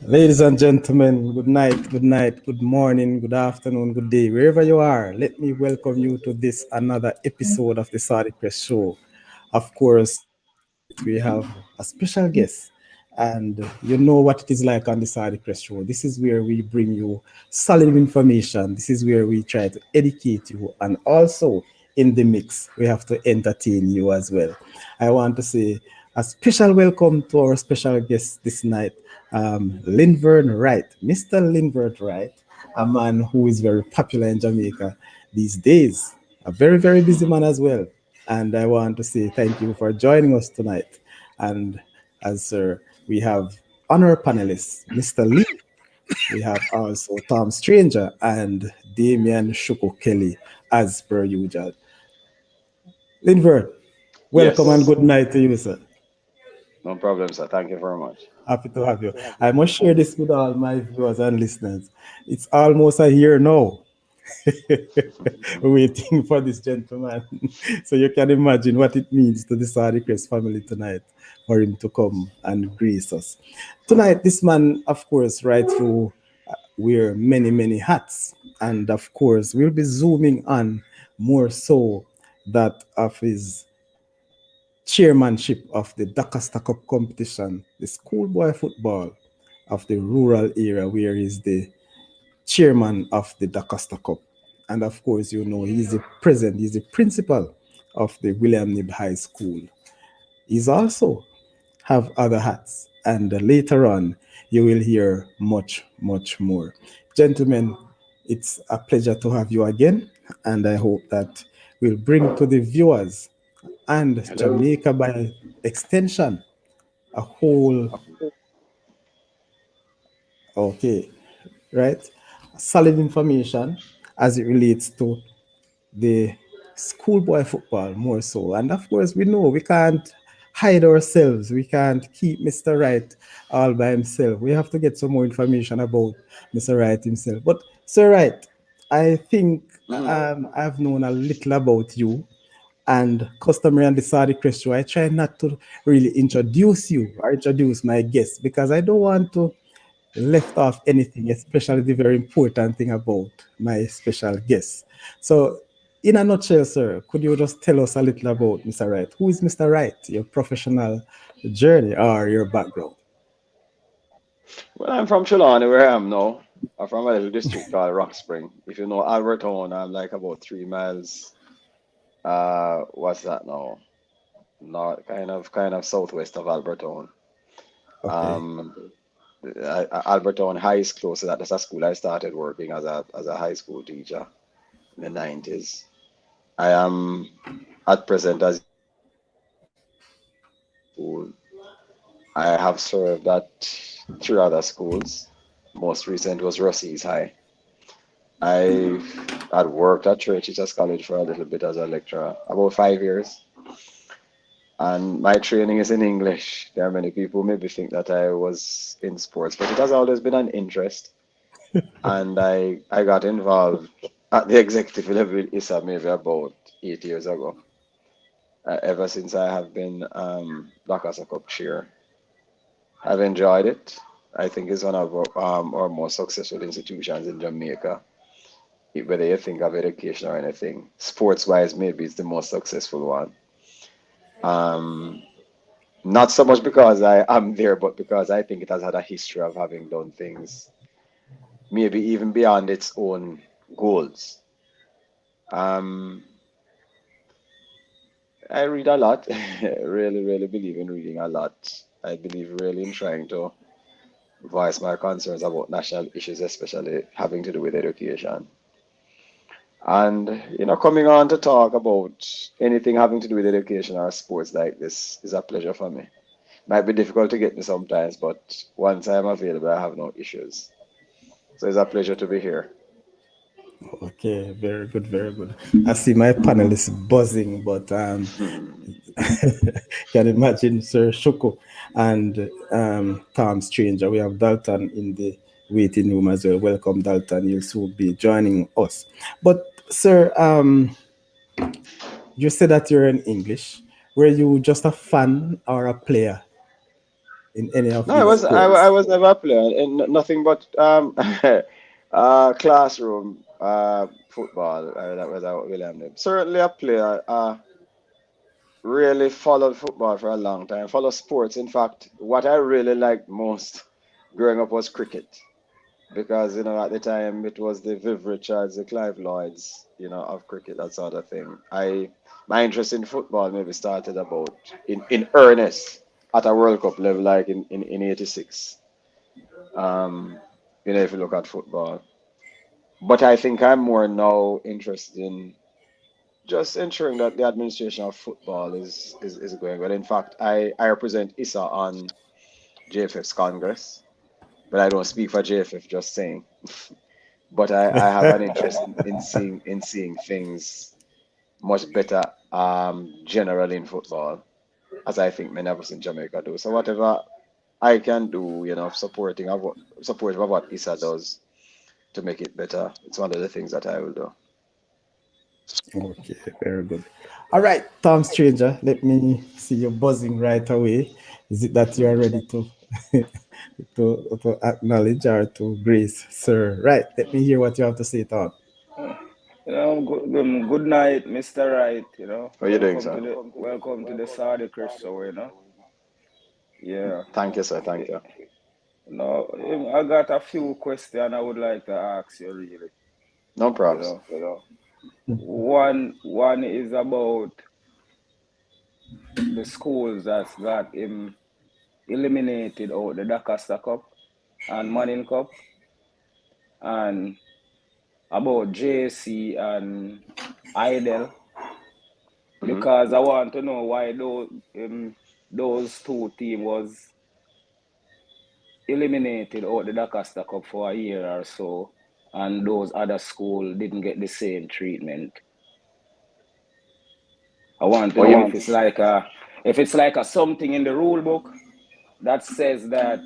Ladies and gentlemen, good morning, good afternoon, good day, wherever you are. Let me welcome you to this another episode of the Saudichress Show. Of course, tonight we have a special guest, and you know what it is like on the Saudichress Show. This is where we bring you solid information. This is where we try to educate you, and also in the mix, we have to entertain you as well. I want to say a special welcome to our special guest this night, Linvern Wright. Mr. Linvern Wright, a man who is very popular in Jamaica these days, a very, very busy man as well. And I want to say thank you for joining us tonight. And as sir, we have honor panelists, Mr. Lee. We have also Tom Stranger and Damian Shuko Kelly, as per usual. Linvern, welcome and Yes, good night to you, sir. no problem, sir. Thank you very much. Happy to have you. I must share this with all my viewers and listeners. It's almost a year now waiting for this gentleman. So you can imagine what it means to the Saudichress family tonight for him to come and grace us. Tonight, this man, of course, right through wear many, many hats. And of course, we'll be zooming on more so that of his chairmanship of the DaCosta Cup competition, the schoolboy football of the rural area, where he's the chairman of the DaCosta Cup. And of course, you know, he's the principal of the William Nib High School. He's also have other hats. And later on, you will hear much, much more. Gentlemen, it's a pleasure to have you again. And I hope that we'll bring to the viewers and Hello. Jamaica by extension a whole, okay, right? Solid information as it relates to the schoolboy football more so. And of course, we know we can't hide ourselves. We can't keep Mr. Wright all by himself. We have to get some more information about Mr. Wright himself. But Sir Wright, I think Mhm. I've known a little about you and customary on the Saudichress Show. I try not to really introduce you or introduce my guests because I don't want to left off anything, especially the very important thing about my special guest. So, in a nutshell, sir, could you just tell us a little about Mr. Wright? Who is Mr. Wright? Your professional journey or your background? Well, I'm from Trelawney, where I am now. I'm from a little district called Rock Spring. If you know Albertown, I'm like about 3 miles. What's that now? Not kind of southwest of Albertown. Okay. Um, Albertown High is close to that. That's a school I started working as a high school teacher in the 90s. I am at present as school. I have served at 3 other schools. Most recent was Rossies High. I had worked at Church Teachers College for a little bit as a lecturer, about 5 years. And my training is in English. There are many people maybe think that I was in sports, but it has always been an interest. And I got involved at the executive level in ISSA maybe about 8 years ago. Ever since I have been Black Cup chair. I've enjoyed it. I think it's one of our most successful institutions in Jamaica. Whether you think of education or anything, sports wise, maybe it's the most successful one. Um, Not so much because I am there, but because I think it has had a history of having done things, maybe even beyond its own goals. Um, I read a lot. Really, really believe in reading a lot. I believe really in trying to voice my concerns about national issues, especially having to do with education. And, coming on to talk about anything having to do with education or sports like this is a pleasure for me. Might be difficult to get me sometimes, but once I'm available, I have no issues. So it's a pleasure to be here. Okay, very good, very good. I see my panelists buzzing, but can imagine Sir Shoko and Tom Stranger. We have Dalton in the waiting room as well. Welcome, Dalton. You'll soon be joining us. But, sir, you said that you're in English. Were you just a fan or a player? in any of No, these I sports? was never a player in nothing but classroom football. That was what William did. Certainly a player. Really followed football for a long time. Follow sports. In fact, what I really liked most growing up was cricket because at the time it was the Viv Richards, the Clive Lloyds, of cricket, that sort of thing. My interest in football maybe started about in earnest at a World Cup level, like in '86. Um, if you look at football, but I think I'm more now interested in just ensuring that the administration of football is going well. In fact, I represent ISSA on JFF's Congress, but I don't speak for JFF, just saying. But I have an interest in seeing things much better generally in football, as I think many of us in Jamaica do. So whatever I can do, supportive of what ISSA does to make it better, it's one of the things that I will do. Okay, very good. All right, Tom Stranger, let me see you buzzing right away. Is it that you are ready to to acknowledge or to grace, sir? Right. Let me hear what you have to say, Tom. Uh, good night, Mr. Wright. How are you doing, sir? Welcome to the Saudichress show. Yeah. Thank you, sir. Thank you. I got a few questions I would like to ask you. Really, No you props. know. One is about the schools that's got him eliminated out the DaCosta Cup and Manning Cup, and about JC and Idle, Hmm. because I want to know why those two teams was eliminated out the DaCosta Cup for a year or so, and those other schools didn't get the same treatment. I want to Oh, know you if it's like a something in the rule book that says that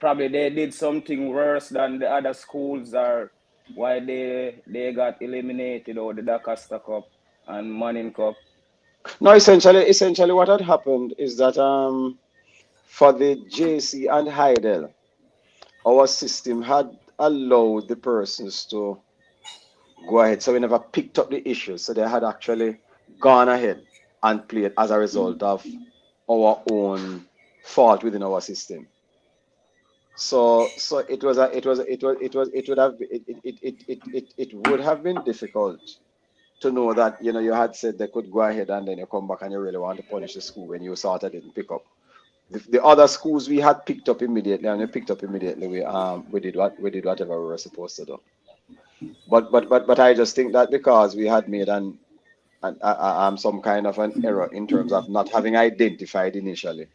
probably they did something worse than the other schools, or why they got eliminated out the DaCosta Cup and Manning Cup. no. Essentially, what had happened is that for the JC and Heidel, our system had allowed the persons to go ahead. So we never picked up the issue. So they had actually gone ahead and played as a result of our own fault within our system. So it would have been difficult to know that you had said they could go ahead and then you come back and you really want to punish the school when you sort of didn't pick up. The other schools we had picked up immediately, and we picked up immediately. We did whatever we were supposed to do. But I just think that because we had made some kind of an error in terms of not having identified initially,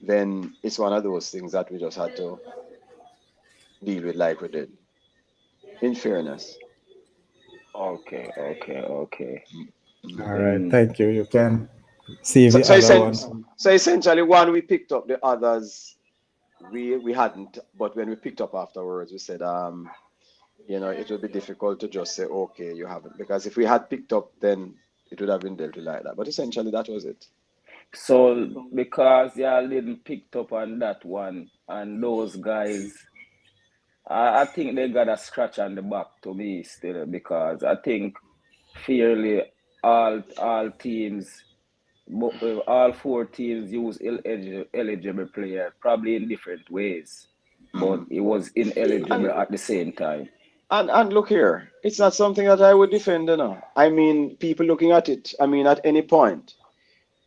then it's one of those things that we just had to deal with like we did. In fairness. Okay. All Mhm. right, Then thank you. You can save So the so, other essen- one. so essentially, one we picked up, the others we hadn't. But when we picked up afterwards, we said it would be difficult to just say, okay, you haven't. Because if we had picked up, then it would have been dealt with like that. But essentially, that was it. so because y'all didn't picked up on that one, and those guys, I think they got a scratch on the back to me still, because I think fairly all teams, all four teams use eligible player, probably in different ways, but Hmm. it was ineligible And, at the same time. and look here, it's not something that I would defend, I mean, people looking at it, I mean, at any point,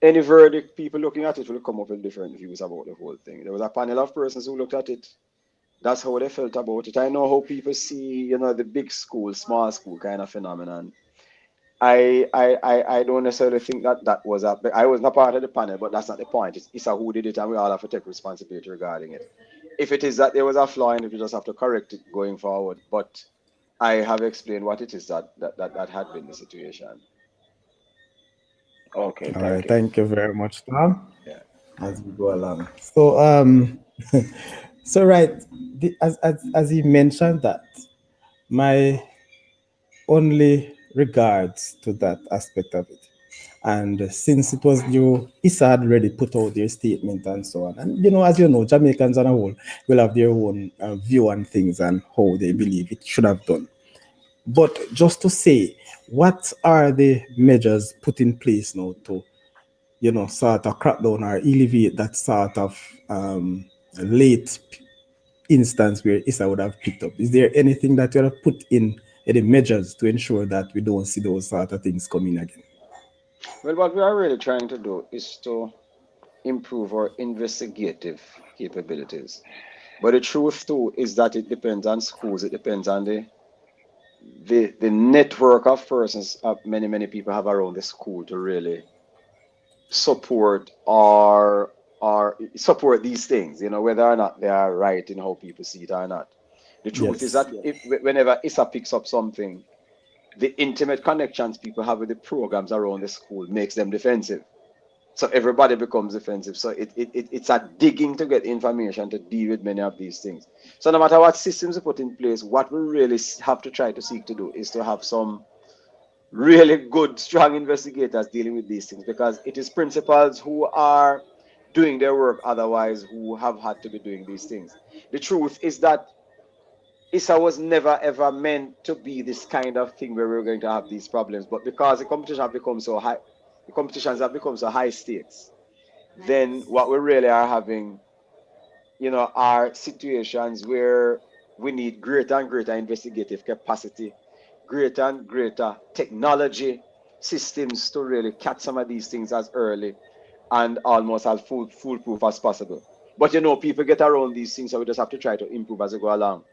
any verdict, people looking at it will come up with different views about the whole thing. There was a panel of persons who looked at it. That's how they felt about it. I know how people see, the big school, small school kind of phenomenon. I don't necessarily think that was a. I was not part of the panel, but that's not the point. It's a who did it, and we all have to take responsibility regarding it. If it is that there was a flaw in it, we just have to correct it going forward. But I have explained what it is that had been the situation. Okay, All right, thank you. thank you very much, Tom. Yeah. As we go along. So so right, as he mentioned that, my only regards to that aspect of it. And since it was new, ISSA had already put out their statement and so on. And as you know, Jamaicans on a whole will have their own view on things and how they believe it should have done. But just to say, what are the measures put in place now to, sort of crack down or alleviate that sort of late instance where ISA would have picked up? Is there anything that you have put in, any measures to ensure that we don't see those sort of things coming again? Well, what we are really trying to do is to improve our investigative capabilities. But the truth too is that it depends on schools. It depends on the network of persons many people have around the school to really support or support these things. Whether or not they are right in how people see it or not. The truth is Yes. that if whenever ISA picks up something, the intimate connections people have with the programs around the school makes them defensive. So everybody becomes defensive. So it's a digging to get information to deal with many of these things. So no matter what systems we put in place, what we really have to try to seek to do is to have some really good, strong investigators dealing with these things, because it is principals who are doing their work otherwise who have had to be doing these things. The truth is that ISA was never ever meant to be this kind of thing where we're going to have these problems. But because the competition have become so high, the competitions have become so high stakes, then what we really are having, are situations where we need greater and greater investigative capacity, greater and greater technology systems to really catch some of these things as early and almost as foolproof as possible. But people get around these things, so we just have to try to improve as we go along.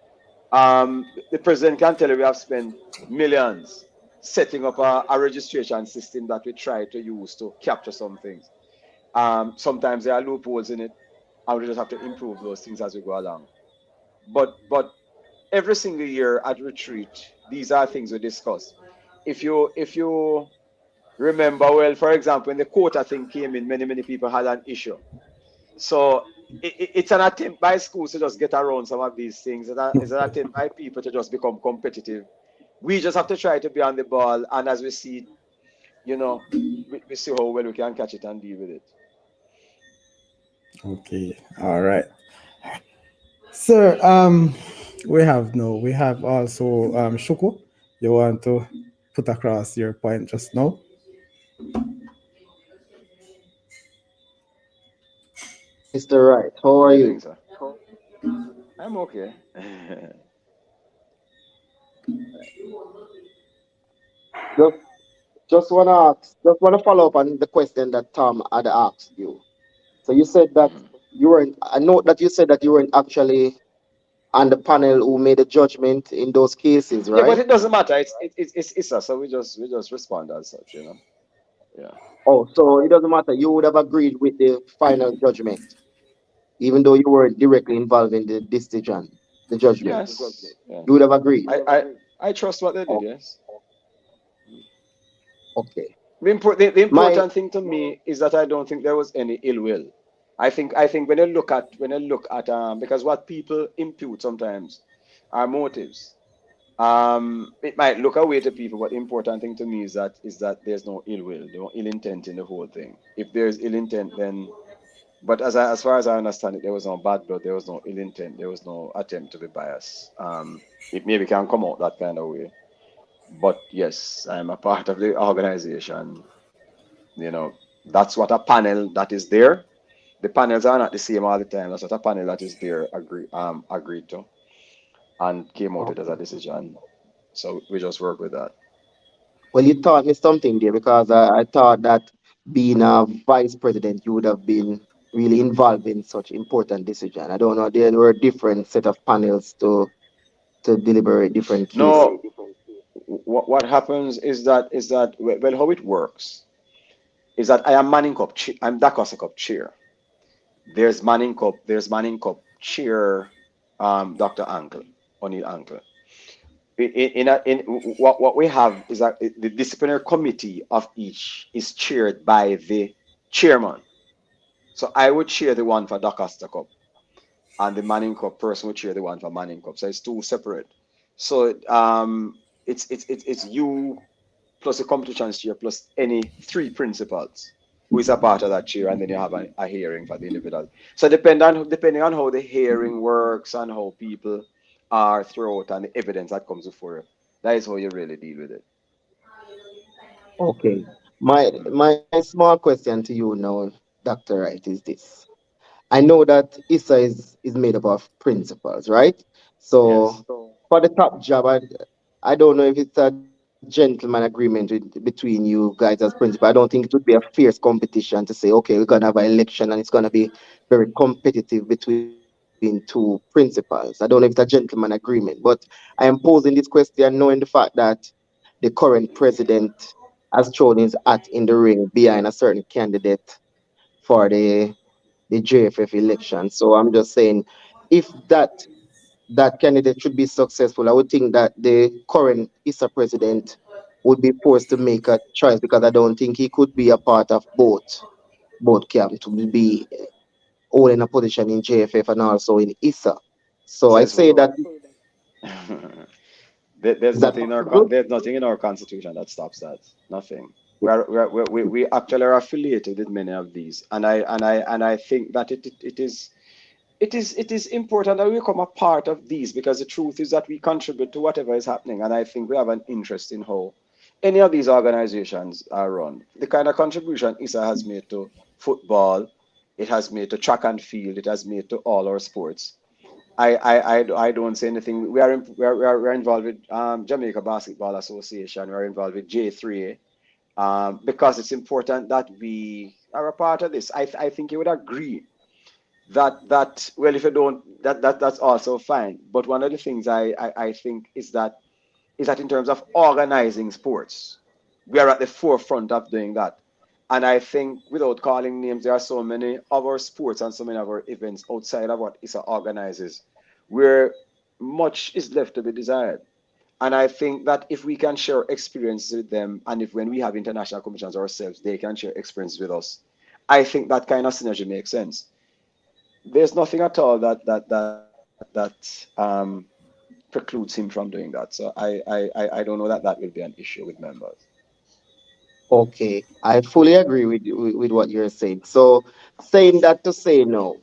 The president can tell you we have spent millions setting up a registration system that we try to use to capture some things. Sometimes there are loopholes in it, and we just have to improve those things as we go along. But every single year at retreat, these are things we discuss. If you remember well, for example, when the quota thing came in, many people had an issue. So it's an attempt by schools to just get around some of these things. It's an attempt by people to just become competitive. We just have to try to be on the ball, and as we see, we see how well we can catch it and deal with it. Okay. All right. Sir, we have also Shuko. You want to put across your point just now? Mr. Wright, how How are are you doing, you? sir? I'm okay. Just just wanna follow up on the question that Tom had asked you. So you said that Mhm. you weren't. I know that you said that you weren't actually on the panel who made a judgment in those cases, Yeah, but right? it doesn't matter. It's ISA, so we just respond as such. Yeah. Oh, so it doesn't matter. You would have agreed with the final judgment, even though you weren't directly involved in the decision, the judgment. Yes. You would Yes. have agreed. I trust what they did. Oh, Yes. okay. The My important thing to me is that I don't think there was any ill will. I think when you look at because what people impute sometimes are motives. It might look away to people, but the important thing to me is that there's no ill will, no ill intent in the whole thing. If there's ill intent, then but as far as I understand it, there was no bad blood, there was no ill intent, there was no attempt to be biased. It maybe can come out that kind of way. But yes, I'm a part of the organization. You know, that's what a panel that is there. The panels are not the same all the time. That's what a panel that is there agreed to and came out with as a okay. decision. So we just work with that. Well, you taught me something there because I thought that being a vice president, you would have been really involved in such important decision. I don't know. There were different set of panels to deliberate different cases. No, what happens is that well, how it works is that I am Manning Cup. I'm DaCosta Cup chair. There's Manning Cup chair. Dr. Uncle O'Neill Uncle. In what we have is that the disciplinary committee of each is chaired by the chairman. So I would chair the one for DaCosta Cup, and the Manning Cup person would chair the one for Manning Cup. So it's two separate. So it's you plus the competitions chair plus any three principals who is a part of that chair, and then you have a hearing for the individual. So depending on how the hearing works and how people are throughout and the evidence that comes before you, that is how you really deal with it. Okay. My small question to you now, Dr. Wright, is this. I know that ISSA is made up of principals, right? Yes. So for the top job, I don't know if it's a gentleman agreement between you guys as principal. I don't think it would be a fierce competition to say, okay, we're gonna have an election and it's gonna be very competitive between two principals. I don't know if it's a gentleman agreement, but I am posing this question knowing the fact that the current president has thrown his hat in the ring behind a certain candidate for the JFF election. So I'm just saying, if that candidate should be successful, I would think that the current ISA president would be forced to make a choice because I don't think he could be a part of both camps to be holding a position in JFF and also in ISA. So I Says say who? that There's is that nothing in possible? there's nothing in our constitution that stops that. Nothing. We actually are affiliated with many of these, and I think that it is important that we become a part of these, because the truth is that we contribute to whatever is happening, and I think we have an interest in how any of these organizations are run. The kind of contribution ISA has made to football, it has made to track and field, it has made to all our sports. I don't say anything. We are involved with Jamaica Basketball Association. We're involved with J3A, because it's important that we are a part of this. I think you would agree that well, if you don't, that's also fine. But one of the things I think is that in terms of organizing sports, we are at the forefront of doing that. And I think, without calling names, there are so many of our sports and so many of our events outside of what ISA organizes, where much is left to be desired. And I think that if we can share experiences with them, and if when we have international competitions ourselves, they can share experiences with us, I think that kind of synergy makes sense. There's nothing at all that precludes him from doing that. So I don't know that that will be an issue with members. Okay, I fully agree with what you're saying. So saying that to say no,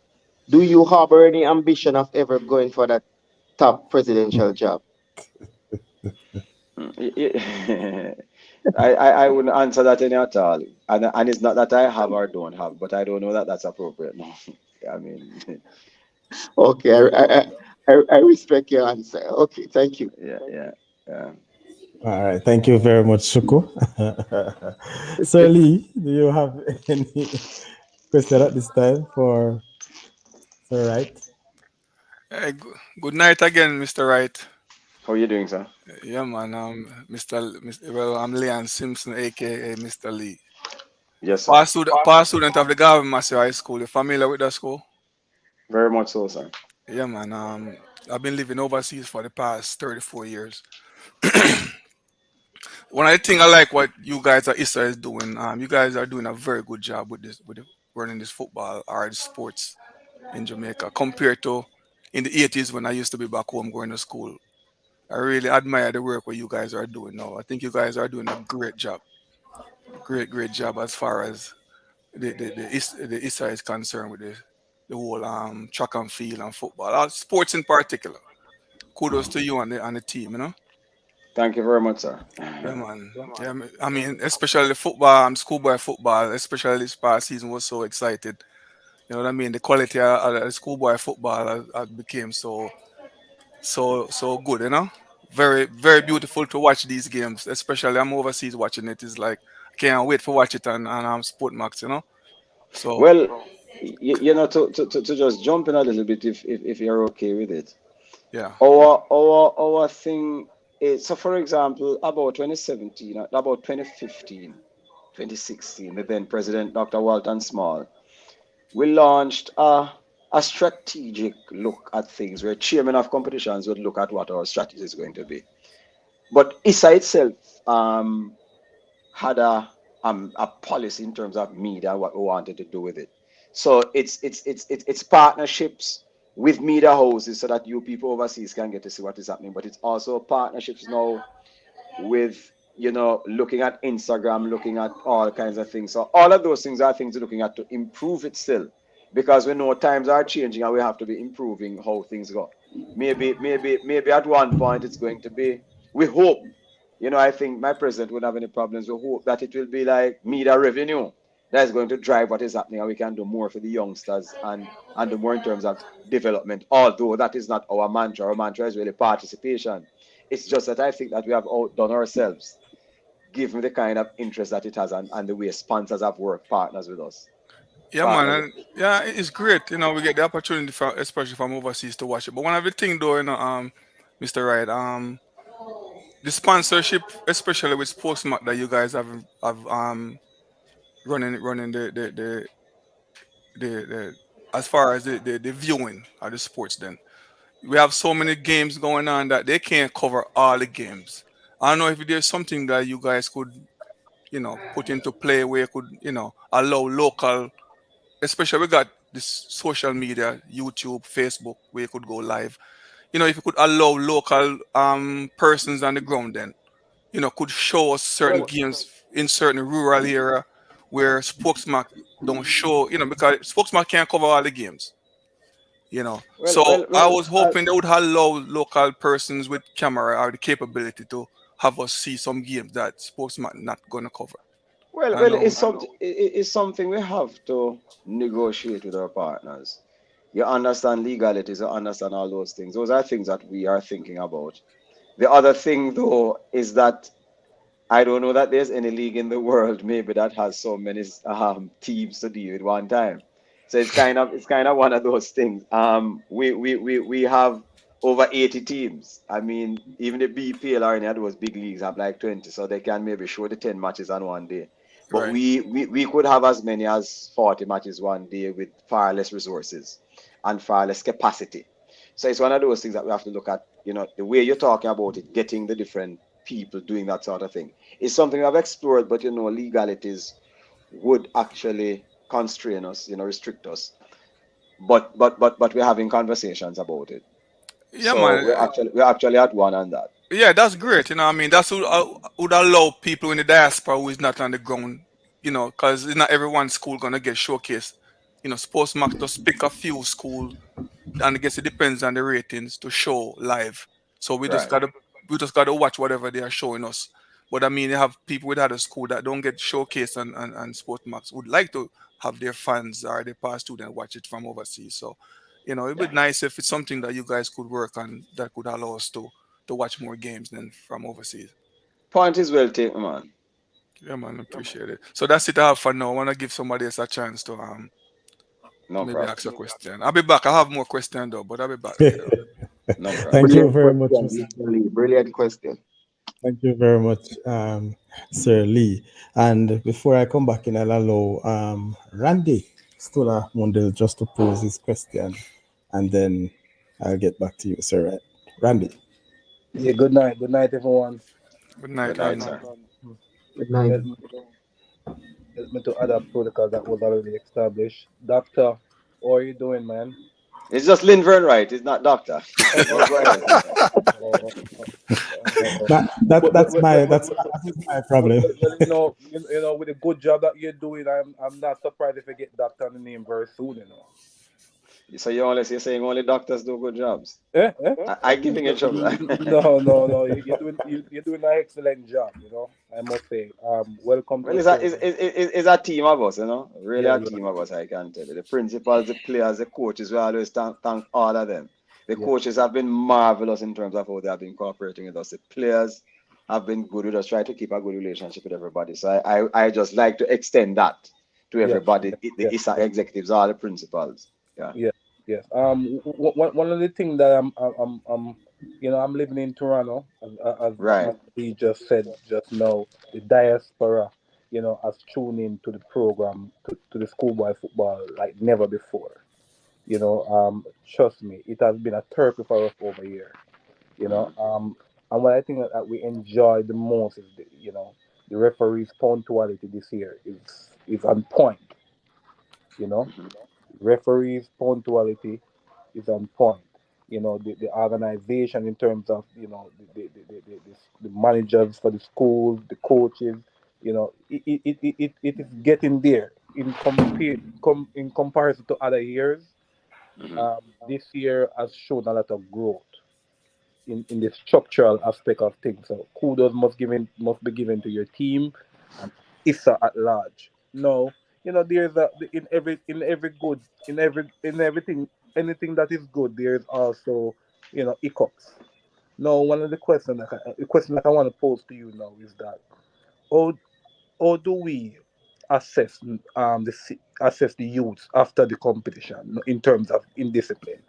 do you harbor any ambition of ever going for that top presidential job? I wouldn't answer that any at all. And it's not that I have or don't have, but I don't know that that's appropriate. No. I mean, Okay, I respect your answer. Okay, thank you. yeah, yeah, yeah. All right. Thank you very much, Shuko. Sir Lee, do you have any question at this time for Sir Wright? Hey, good night again, Mr. Wright. How are you doing, sir? Yeah, man. Well, I'm Leon Simpson, aka Mr. Lee. Yes, sir. Past student of the Garvin Massey High School. You familiar with that school? Very much so, sir. Yeah, man. I've been living overseas for the past 34 years. One of the things I like what you guys at ISSA is doing. You guys are doing a very good job with this, running this football or this sports in Jamaica compared to in the 80s when I used to be back home going to school. I really admire the work what you guys are doing now. I think you guys are doing a great job. Great job as far as the ISA is concerned with the whole track and field and football, sports in particular. Kudos to you and the team, you know. Thank you very much, sir. Yeah, man. Yeah, I mean, especially football, schoolboy football, especially this past season was so excited. You know what I mean? The quality of the schoolboy football has became so good, you know. Very beautiful to watch these games. Especially I'm overseas watching it. It's like I can't wait for watch it on Sport Max, you know. So Well, to just jump in a little bit, if you're okay with it. yeah. Our thing is, so for example, about 2017, about 2015, 2016, the then President Dr. Walton Small, we launched a strategic look at things where chairman of competitions would look at what our strategy is going to be. But ISA itself had a policy in terms of media and what we wanted to do with it. So it's partnerships with media houses so that you people overseas can get to see what is happening. But it's also partnerships now with looking at Instagram, looking at all kinds of things. So all of those things are things we're looking at to improve it still, because we know times are changing and we have to be improving how things go. Maybe at one point it's going to be. We hope. I think my president wouldn't have any problems. We hope that it will be like media revenue that is going to drive what is happening, and we can do more for the youngsters and do more in terms of development. Although that is not our mantra. Our mantra is really participation. It's just that I think that we have outdone ourselves, given the kind of interest that it has, and the way sponsors have worked partners with us. Yeah, man, Partners. and yeah, it's great. We get the opportunity, especially from overseas, to watch it. But one of the things, though, Mr. Wright, the sponsorship, especially with Sportsmart that you guys have running the as far as the viewing of the sports. Then we have so many games going on that they can't cover all the games. I don't know if there's something that you guys could put into play where you could allow local, especially we got this social media, YouTube, Facebook, where you could go live. If you could allow local persons on the ground, then could show us certain Well, games in certain rural area where Spokesmark don't show, because Spokesmark can't cover all the games. well, So well, I well. was hoping they would allow local persons with camera or the capability to have us see some games that Spokesmark not gonna cover. I Well, know. it's something we have to negotiate with our partners. You understand legalities, you understand all those things. Those are things that we are thinking about. The other thing, though, is that I don't know that there's any league in the world maybe that has so many teams to deal with one time. So it's kind of one of those things. We have over 80 teams. I mean, even the BPL or any of those big leagues have like 20, so they can maybe show the 10 matches on one day. But Right. we could have as many as 40 matches one day with far less resources and far less capacity. So it's one of those things that we have to look at. The way you're talking about it, getting the different people doing that sort of thing. It's something I've explored, but legalities would actually constrain us, restrict us. But we're having conversations about it. Yeah, So man. we're actually at one on that. Yeah, that's great. I mean, that's would allow people in the diaspora who is not on the ground, because not everyone's school gonna get showcased. Sports Max just pick a few school, and I guess it depends on the ratings to show live. So Right. we just gotta watch whatever they are showing us. But I mean, you have people with other school that don't get showcased on Sports Max would like to have their fans or their past student watch it from overseas. So, it'd be Yeah. nice if it's something that you guys could work on that could allow us to watch more games than from overseas. Point is well taken, man. Yeah, man, appreciate it. So that's it I have for now. I wanna give somebody else a chance to No maybe problem. ask a question. I'll be back. I have more questions though, but I'll be back later. No Thank problem. you Brilliant very much, question, Mr. Mr. Lee. Brilliant question. Thank you very much, Sir Lee. And before I come back in, I'll allow Randy Stola Mundell just to pose his question, and then I'll get back to you, Sir. Randy. Yeah, good night, everyone. Good Good night, night, Randy. sir. Good night. Help me, help me to adapt protocol that was already established. Doctor, how are you doing, man? It's just Linvern Wright. It's not doctor. Go ahead. Oh, oh. That's that is my problem. With the good job that you're doing, I'm not surprised if you get doctor on the name very soon. So you're saying only doctors do good jobs. Eh, eh? I giving you trouble. No. You're doing an excellent job. I must say. Welcome to Well, the it's a, it's, program. it's, it's a team of us. Really Yeah, a yeah, team of us, I can tell you. The principals, the players, the coaches, we always thank all of them. The yeah, coaches have been marvelous in terms of how they have been cooperating with us. The players have been good with us, try to keep a good relationship with everybody. So I just like to extend that to yeah, everybody, the yeah, ISSA yeah. executives, all the principals. Yeah. Yes, yes. One of the things that I'm living in Toronto, Right. as he just said just now, the diaspora, has tuned in to the program, to the schoolboy football like never before. Trust me, it has been a therapy for us over here. You know, Mm, um, and what I think that we enjoy the most is the referee's punctuality this year is on point. You know, mhm. referees punctuality is on point. The organization in terms of the the managers for the schools, the coaches. It is getting there in comparison to other years. Mhm. This year has shown a lot of growth in the structural aspect of things. So kudos must be given to your team and ISSA at large. No, there's in every good in everything anything that is good there's also hiccups. Now, one of the question that I want to pose to you now is that how how do we assess the youths after the competition in terms of indiscipline?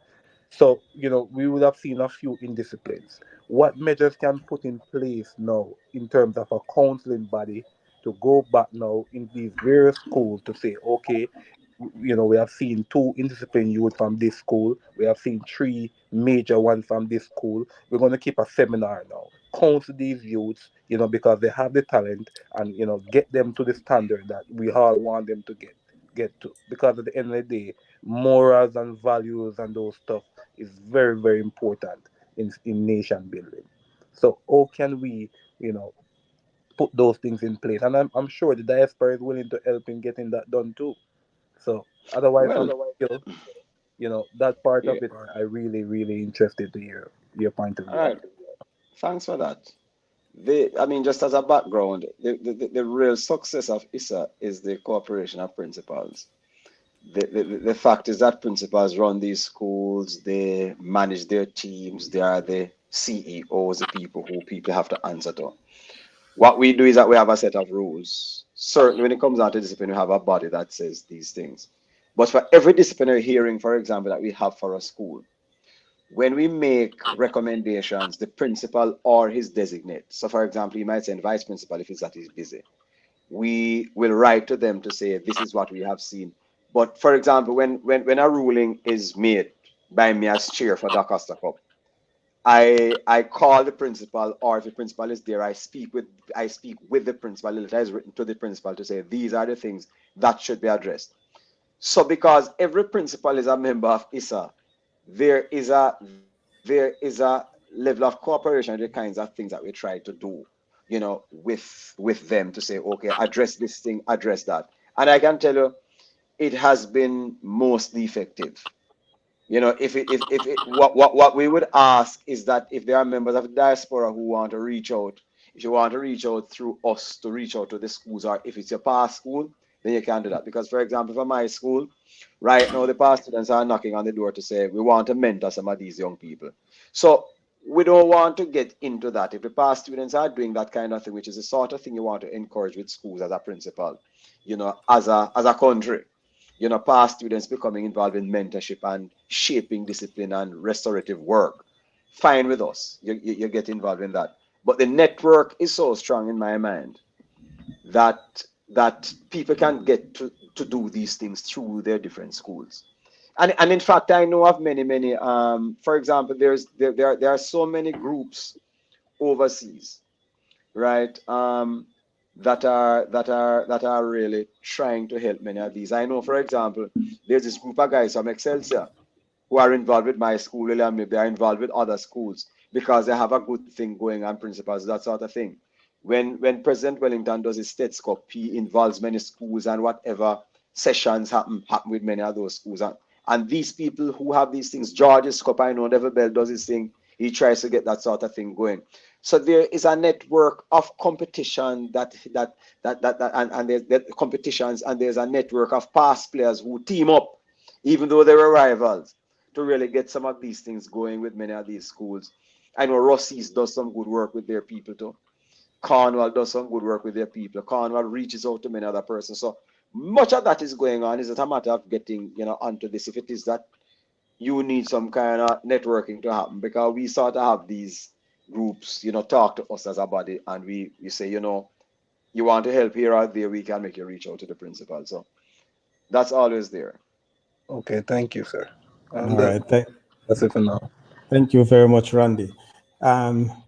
So, we would have seen a few indisciplines. What measures can put in place now in terms of a counseling body to go back now in these various schools to say, okay, we have seen two indisciplined youth from this school. We have seen three major ones from this school. We're going to keep a seminar now. Counsel these youths, because they have the talent and, get them to the standard that we all want them to get to. Because at the end of the day, morals and values and those stuff is very, very important in nation building. So how can we, put those things in place? And I'm sure the diaspora is willing to help in getting that done too. So otherwise, Well, still, that part yeah. of it, I really, really interested to hear your point of All view on. right. Thanks for that. I mean, just as a background, the real success of ISSA is the cooperation of principals. The fact is that principals run these schools, they manage their teams, they are the CEOs, the people who people have to answer to. What we do is that we have a set of rules. Certainly, when it comes down to discipline, we have a body that says these things. But for every disciplinary hearing, for example, that we have for a school, when we make recommendations, the principal or his designate, so for example, you might send vice principal if it's that he's busy, we will write to them to say, this is what we have seen. But for example, when a ruling is made by me as chair for DaCosta Cup, I call the principal, or if the principal is there, I speak with the principal. The letter is written to the principal to say these are the things that should be addressed. So because every principal is a member of ISSA, there is a level of cooperation, the kinds of things that we try to do, with them to say, okay, address this thing, address that. And I can tell you, it has been mostly effective. If what we would ask is that if there are members of the diaspora who want to reach out, if you want to reach out through us to reach out to the schools, or if it's your past school, then you can do that. Because, for example, for my school, right now the past students are knocking on the door to say we want to mentor some of these young people. So we don't want to get into that. If the past students are doing that kind of thing, which is the sort of thing you want to encourage with schools as a principal, as a country, past students becoming involved in mentorship and shaping discipline and restorative work, fine with us. You get involved in that. But the network is so strong in my mind that people can get to do these things through their different schools. And in fact, I know of many. For example, there are so many groups overseas, right? That are really trying to help many of these. I know, for example, there's this group of guys from Excelsior who are involved with my school, and maybe are involved with other schools because they have a good thing going on, principles, that sort of thing. When President Wellington does his States Cup, he involves many schools, and whatever sessions happen with many of those schools. And these people who have these things, George's Cup, I know Devil Bell does his thing. He tries to get that sort of thing going. So there is a network of competition and there's competitions, and there's a network of past players who team up, even though they were rivals, to really get some of these things going with many of these schools. I know Rossies does some good work with their people too. Cornwall does some good work with their people. Cornwall reaches out to many other persons. So much of that is going on. Is it a matter of getting, onto this? If it is that you need some kind of networking to happen, because we sort of have these groups, talk to us as a body, and we say, you want to help here or there, we can make you reach out to the principal. So that's always there. Okay, thank you, sir. All right. That's it for now. Thank you very much, Randy.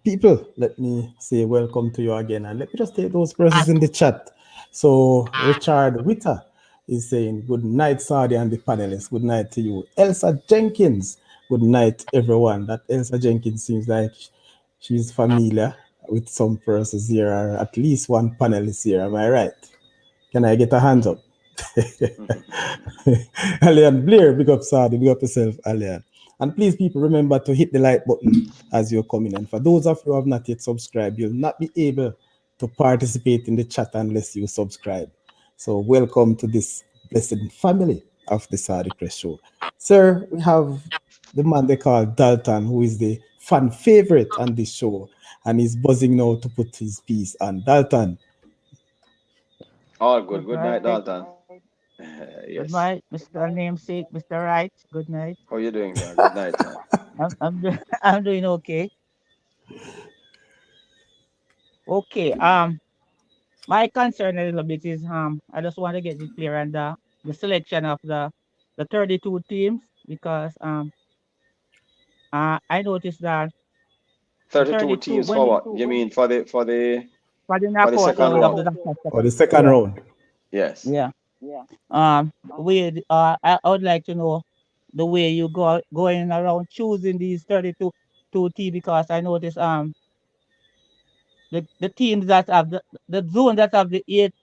People, let me say welcome to you again. And let me just take those persons in the chat. So, Richard Wata is saying, good night, Saudi and the panelists. Good night to you. Elsa Jenkins, good night, everyone. That Elsa Jenkins seems like she's familiar. with some persons here, or at least one panelist here. Am I right? Can I get a hands up? Alian Blair, big up Sadi, big up yourself, Alian. And please, people, remember to hit the like button as you're coming. And for those of you who have not yet subscribed, you'll not be able to participate in the chat unless you subscribe. So, welcome to this blessed family of the Saudichress Show. Sir, we have the man they call Dalton, who is the fan favorite on this show, and he's buzzing now to put his piece on. Dalton, All good. Good Good night, night. Dalton. Good Yes. night, Mr. Namesake, Mr. Wright. Good night. How you doing there? Good night, son. I'm doing okay. Okay. My concern a little bit is I just want to get it clear on the selection of the 32 teams because I noticed that the 32 32 teams when for what? You mean for the for the for the knockout second round of round? the Dakota or Cup. the second Yeah, round. Yes. yeah. I would like to know the way you going around choosing these 32 teams because I noticed the teams that have the zone that have the eight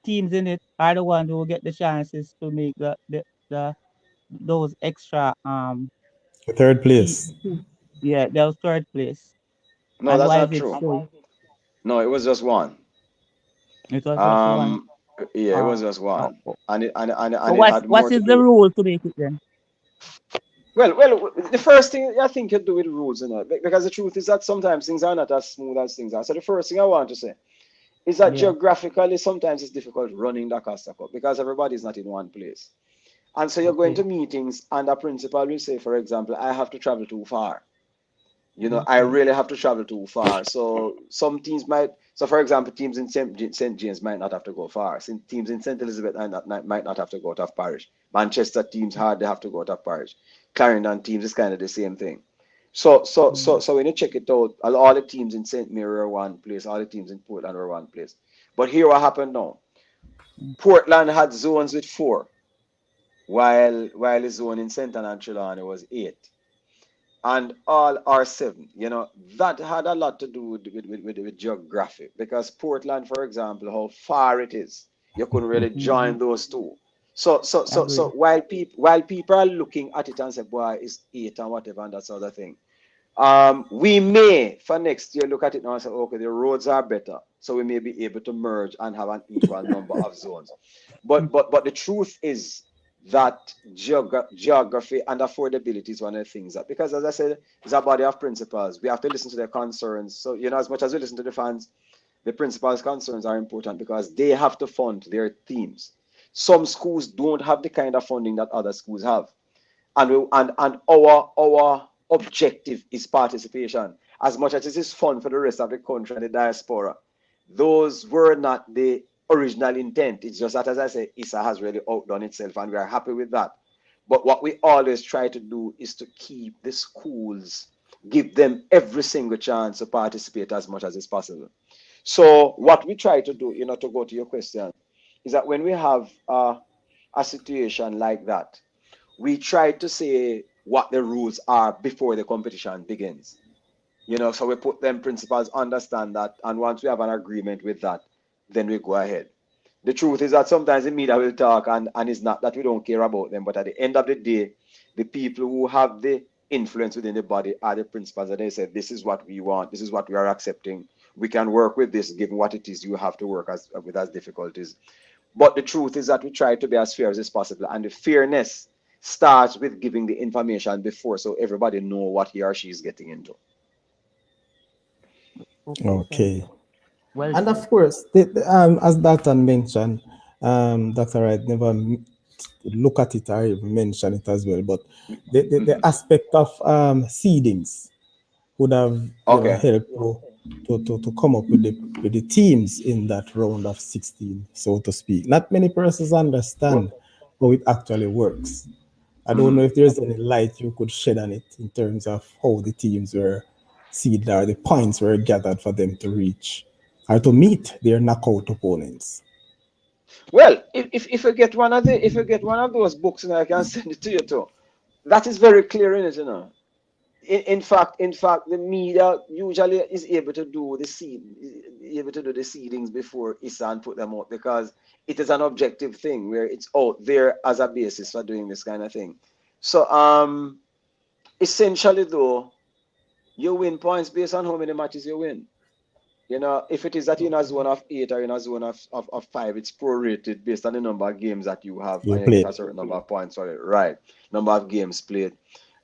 teams in it are the ones who will get the chances to make the those extra The third team, place. yeah, those third place. No, And that's why not is it true. so? No, it was just one. It was just one. Um, yeah, it was just one, Oh. So and it had what more to is the do. rule to make it then? Well, the first thing I think you do with rules, because the truth is that sometimes things are not as smooth as things are. So the first thing I want to say is that Yeah, geographically sometimes it's difficult running the Costa Cup because everybody's not in one place. And so you're going okay, to meetings, and a principal will say, for example, I have to travel too far. I okay, really have to travel too far. So some teams might, so for example, teams in St. James might not have to go far. Teams in St. Elizabeth might not have to go out of parish. Manchester teams hardly have to go out of parish. Clarendon teams is kind of the same thing. So when you check it out, all the teams in St. Mary are one place, all the teams in Portland are one place. But here what happened now? mm, Portland had zones with 4, while the zone in St. Anne and Trelawney was 8, and all are 7. That had a lot to do with geography, because Portland, for example, how far it is, you couldn't really mm-hmm. join those two. So Agree. while people are looking at it and say, boy, it's 8 and whatever and that sort of thing, we may for next year look at it now and say, okay, the roads are better, so we may be able to merge and have an equal number of zones. But the truth is that geography and affordability is one of the things that, because as I said, it's a body of principles. We have to listen to their concerns. So as much as we listen to the fans, the principals' concerns are important because they have to fund their teams. Some schools don't have the kind of funding that other schools have, and our objective is participation. As much as it is fun for the rest of the country and the diaspora, those were not the original intent. It's just that, as I say, ISSA has really outdone itself, and we are happy with that. But what we always try to do is to keep the schools, give them every single chance to participate as much as is possible. So what we try to do, to go to your question, is that when we have a situation like that, we try to say what the rules are before the competition begins. So we put them principals, understand that, and once we have an agreement with that, then we go ahead. The truth is that sometimes the media will talk, and it's not that we don't care about them, but at the end of the day, the people who have the influence within the body are the principals, and they say, this is what we want, this is what we are accepting. We can work with this, given what it is you have to work with as difficulties. But the truth is that we try to be as fair as possible, and the fairness starts with giving the information before, so everybody know what he or she is getting into. Okay, sir. Okay. Well And said. of course, as Dalton mentioned, Dr. Wright never look at it or even mention it as well. But the aspect of seedings would have Okay. helped to come up with the teams in that round of 16, so to speak. Not many persons Well, understand how it actually works. I don't know if there's any light you could shed on it in terms of how the teams were seeded or the points were gathered for them to reach or to meet their knockout opponents. well, if you get one of those books, and I can send it to you too. That is very clear in it. In fact, the media usually is able to do the seedings before ISSA and put them out because it is an objective thing where it's out there as a basis for doing this kind of thing. So essentially though, you win points based on how many matches you win. You know, if it is that you're in a zone of 8 or in a zone of 5, it's prorated based on the number of games that you have, You and you get played. a certain number of points for it. Right. Number of games played.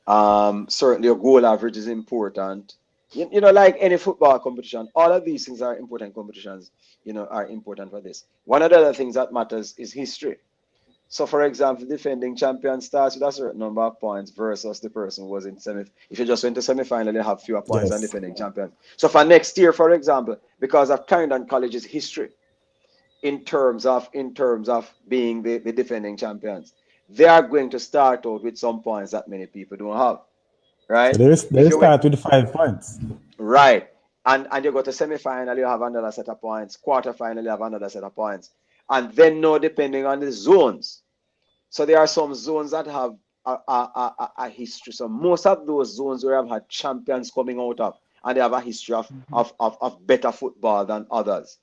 Certainly your goal average is important. You know, like any football competition, all of these things are important competitions, you know, are important for this. One of the other things that matters is history. So, for example, defending champion starts with a certain number of points versus the person who was in semi. If you just went to semi-final, you have fewer points than Yes. defending champion. So, for next year, for example, because of Clarendon College's history in terms of being the defending champions, they are going to start out with some points that many people don't have. So Right? they If you went start with 5 points. right, and you go to semi-final, you have another set of points. Quarter-final, you have another set of points, and then no, depending on the zones. So there are some zones that have a history. So most of those zones where I've had champions coming out of, and they have a history of better football than others.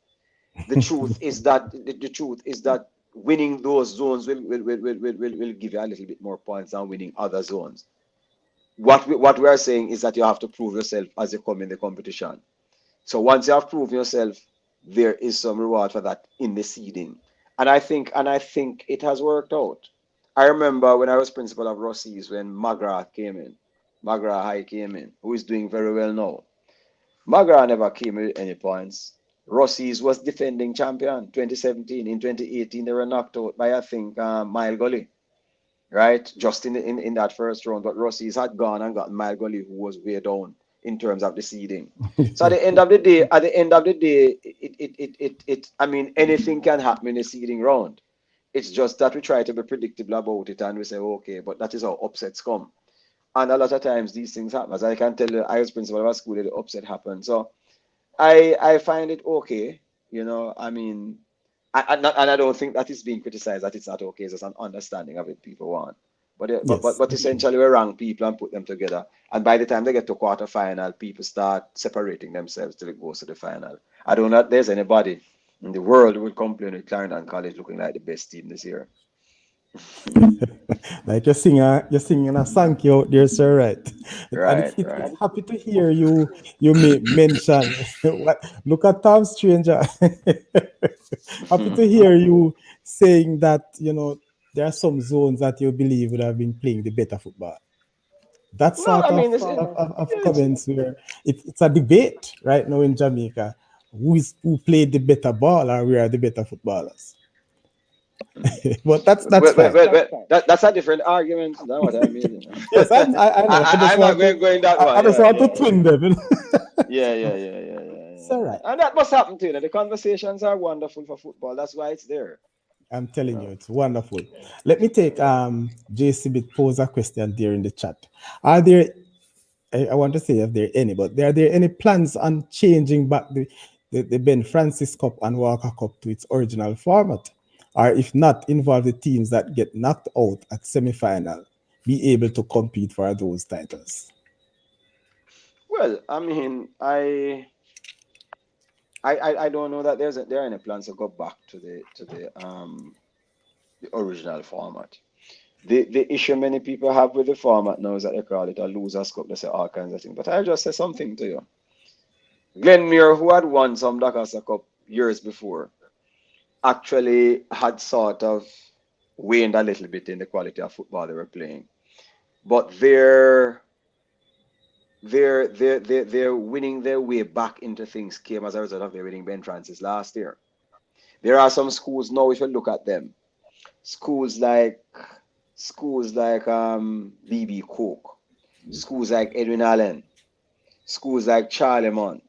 The truth is that winning those zones will give you a little bit more points than winning other zones. What we are saying is that you have to prove yourself as you come in the competition. So once you have proven yourself, there is some reward for that in the seeding. And I think it has worked out. I remember when I was principal of Rossi's when Magra High came in, who is doing very well now. Magra never came with any points. Rossi's was defending champion 2017. In 2018, they were knocked out by I think Mile Gully, right? Just in that first round. But Rossi's had gone and gotten Mile Gully, who was way down in terms of the seeding. So at the end of the day, I mean, anything can happen in the seeding round. It's just that we try to be predictable about it and we say, okay, but that is how upsets come. And a lot of times these things happen. As I can tell you, I was principal of a school, the upset happened. So I find it okay, you know. I mean, and I don't think that is being criticized that it's not okay. It's just an understanding of it people want. But Yes. essentially we rank people and put them together. And by the time they get to quarter final, people start separating themselves till it goes to the final. I don't know if there's anybody in the world who would complain with Clarendon College looking like the best team this year. Like you're singing a song you out there, sir, right? And Right, it's right. happy to hear you may mention what look at Tom Stranger. Happy to hear you saying that, there are some zones that you believe would have been playing the better football. That No, sort I of mean of it's comments where it's a debate right now in Jamaica. Who played the better ball or we are the better footballers? But that's fine. that's a different argument than what I made. You know. Yes, I know. I just I'm not want to going that I one. just Yeah, want to yeah, twin them. yeah. It's all right. And that must happen to you. The conversations are wonderful for football. That's why it's there. I'm You telling you, know. it's wonderful. Let me take JC bit pose a question there in the chat. Are there I want to say if there are any, but are there any plans on changing back the Ben Francis Cup and Walker Cup to its original format? Or if not, involve the teams that get knocked out at semi-final be able to compete for those titles? Well, I mean, I don't know that there are any plans to go back to the original format. The issue many people have with the format now is that they call it a losers cup. They say all kinds of things. But I'll just say something to you. Glenmuir, who had won some DaCosta Cup years before, actually had sort of waned a little bit in the quality of football they were playing. But they're winning their way back into things came as a result of their winning Ben Francis last year. There are some schools now, if you look at them, schools like BB Cook, schools like Edwin Allen, schools like Charlemont,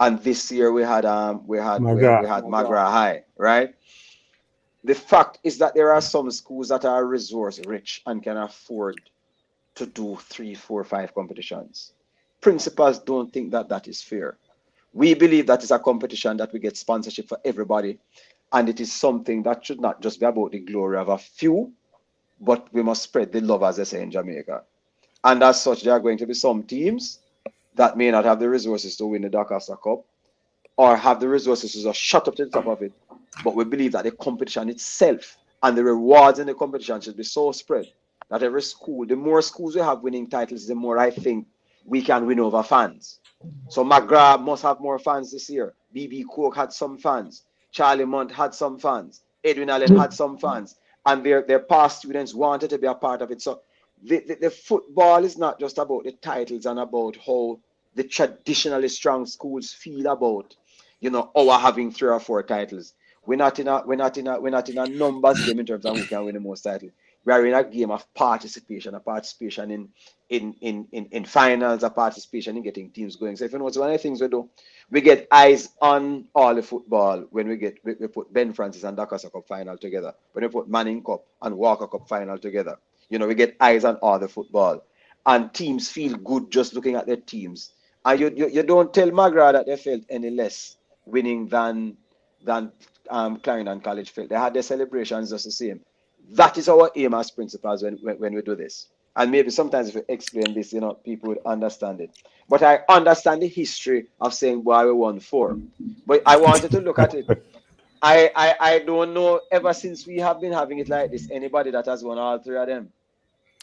and this year we had we Maga. had Magra High, right? The fact is that there are some schools that are resource rich and can afford to do 3, 4, 5 competitions. Principals don't think that that is fair. We believe that is a competition that we get sponsorship for everybody, and it is something that should not just be about the glory of a few, but we must spread the love, as they say in Jamaica. And as such, there are going to be some teams that may not have the resources to win the DaCosta Cup or have the resources to just shut up to the top of it. But we believe that the competition itself and the rewards in the competition should be so spread that every school, the more schools we have winning titles, the more I think we can win over fans. So McGrath must have more fans this year. BB Cook had some fans. Charlie Munt had some fans. Edwin Allen had some fans. And their past students wanted to be a part of it. So the football is not just about the titles and about how the traditionally strong schools feel about, our having 3 or 4 titles. We're not in a numbers game in terms of who can win the most titles. We are in a game of participation, a participation in finals, a participation in getting teams going. So if you know, it's one of the things we do, we get eyes on all the football when we put Ben Francis and DaCosta Cup final together. When we put Manning Cup and Walker Cup final together, we get eyes on all the football, and teams feel good just looking at their teams. And you don't tell McGrath that they felt any less winning than Clarendon College felt. They had their celebrations just the same. That is our aim as principals when we do this. And maybe sometimes if we explain this, people would understand it. But I understand the history of saying, boy, we won 4. But I wanted to look at it. I don't know, ever since we have been having it like this, anybody that has won all 3 of them.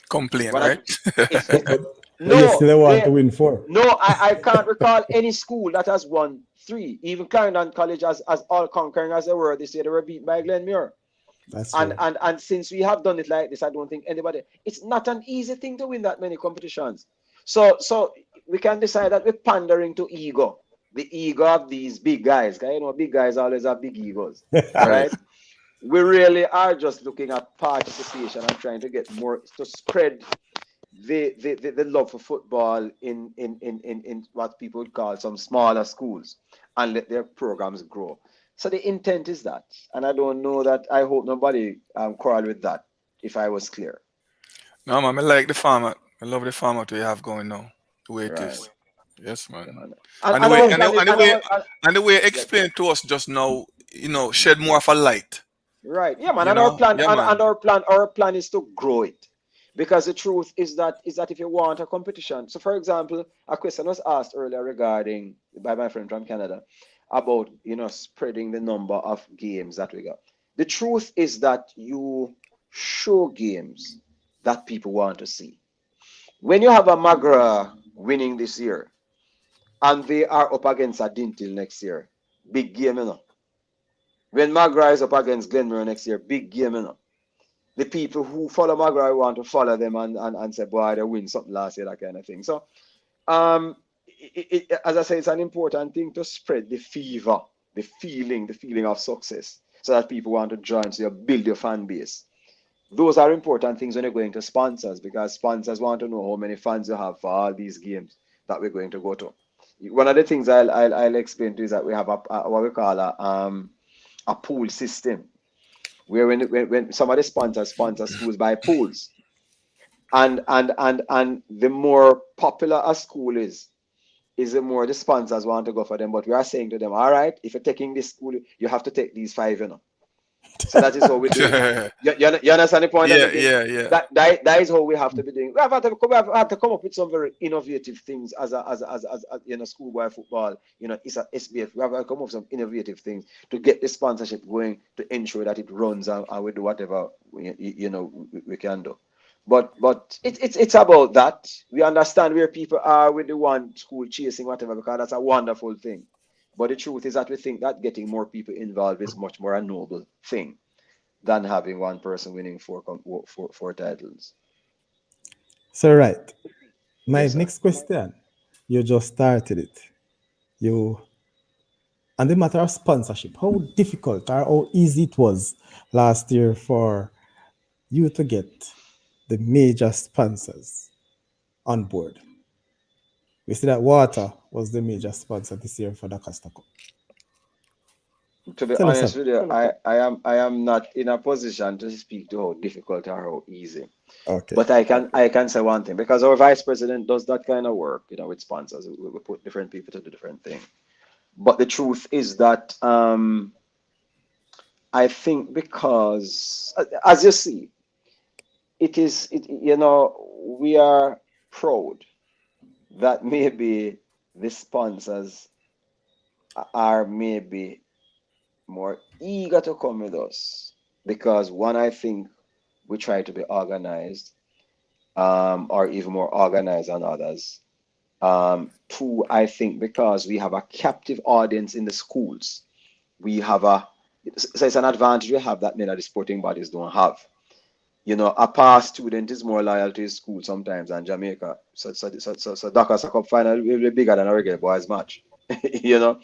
Complain, But right? But you still want to win 4. No, I can't recall any school that has won 3. Even Clarendon College, as all conquering as they were this year, they were beaten by Glenmuir. That's and since we have done it like this, I don't think anybody. It's not an easy thing to win that many competitions. So we can decide that we're pandering to ego, the ego of these big guys. Big guys always have big egos, right? We really are just looking at participation and trying to get more to spread the love for football in what people would call some smaller schools and let their programs grow. So the intent is that, and I don't know that. I hope nobody quarrel with that. If I was clear. No, man, I like the format. I love the format we have going now. The way it Right. is. Yes, man. And And the way our and plan the, is, and the and way our, and the way yeah, explained to us just now, shed more of a light. right, yeah, man. And our plan, Yeah, man. our plan is to grow it, because the truth is that if you want a competition. So, for example, a question was asked earlier regarding by my friend from Canada about spreading the number of games that we got. The truth is that you show games that people want to see. When you have a Magra winning this year and they are up against a Dintil next year, big game, When Magra is up against Glenmuir next year, big game, The people who follow Magra want to follow them and say, boy, they win something last year, that kind of thing. So, as I say, it's an important thing to spread the fever, the feeling of success, so that people want to join, so you build your fan base. Those are important things when you're going to sponsors, because sponsors want to know how many fans you have for all these games that we're going to go to. One of the things I'll explain to you is that we have what we call a pool system, where when some of the sponsors sponsor schools by pools, and the more popular a school is the more the sponsors want to go for them. But we are saying to them, all right, if you're taking this school, you have to take these 5, So that is how we do it. You understand the point I'm Yeah, making? yeah, yeah. That is how we have to be doing. We have to come up with some very innovative things as schoolboy football. It's a SBF. We have to come up with some innovative things to get the sponsorship going, to ensure that it runs, and we do whatever we can do. But it's about that. We understand where people are with the one school chasing whatever, because that's a wonderful thing. But the truth is that we think that getting more people involved is much more a noble thing than having one person winning four titles. So, right. My Yes, sir. next question. You just started it. And the matter of sponsorship, how difficult or how easy it was last year for you to get the major sponsors on board? We see that Wata was the major sponsor this year for the Costa Cup. To be Tell us honest something. with you, I am not in a position to speak to how difficult or how easy. Okay. But I can say one thing, because our vice president does that kind of work, with sponsors. We put different people to do different things. But the truth is that I think, because as you see, we are proud that maybe the sponsors are maybe more eager to come with us because one, I think we try to be organized, or even more organized than others. Two, I think because we have a captive audience in the schools, we have a so it's an advantage we have that many of the sporting bodies don't have. You know, a past student is more loyal to his school sometimes than Jamaica. So DaCosta Cup final will be bigger than a regular boys match. You know,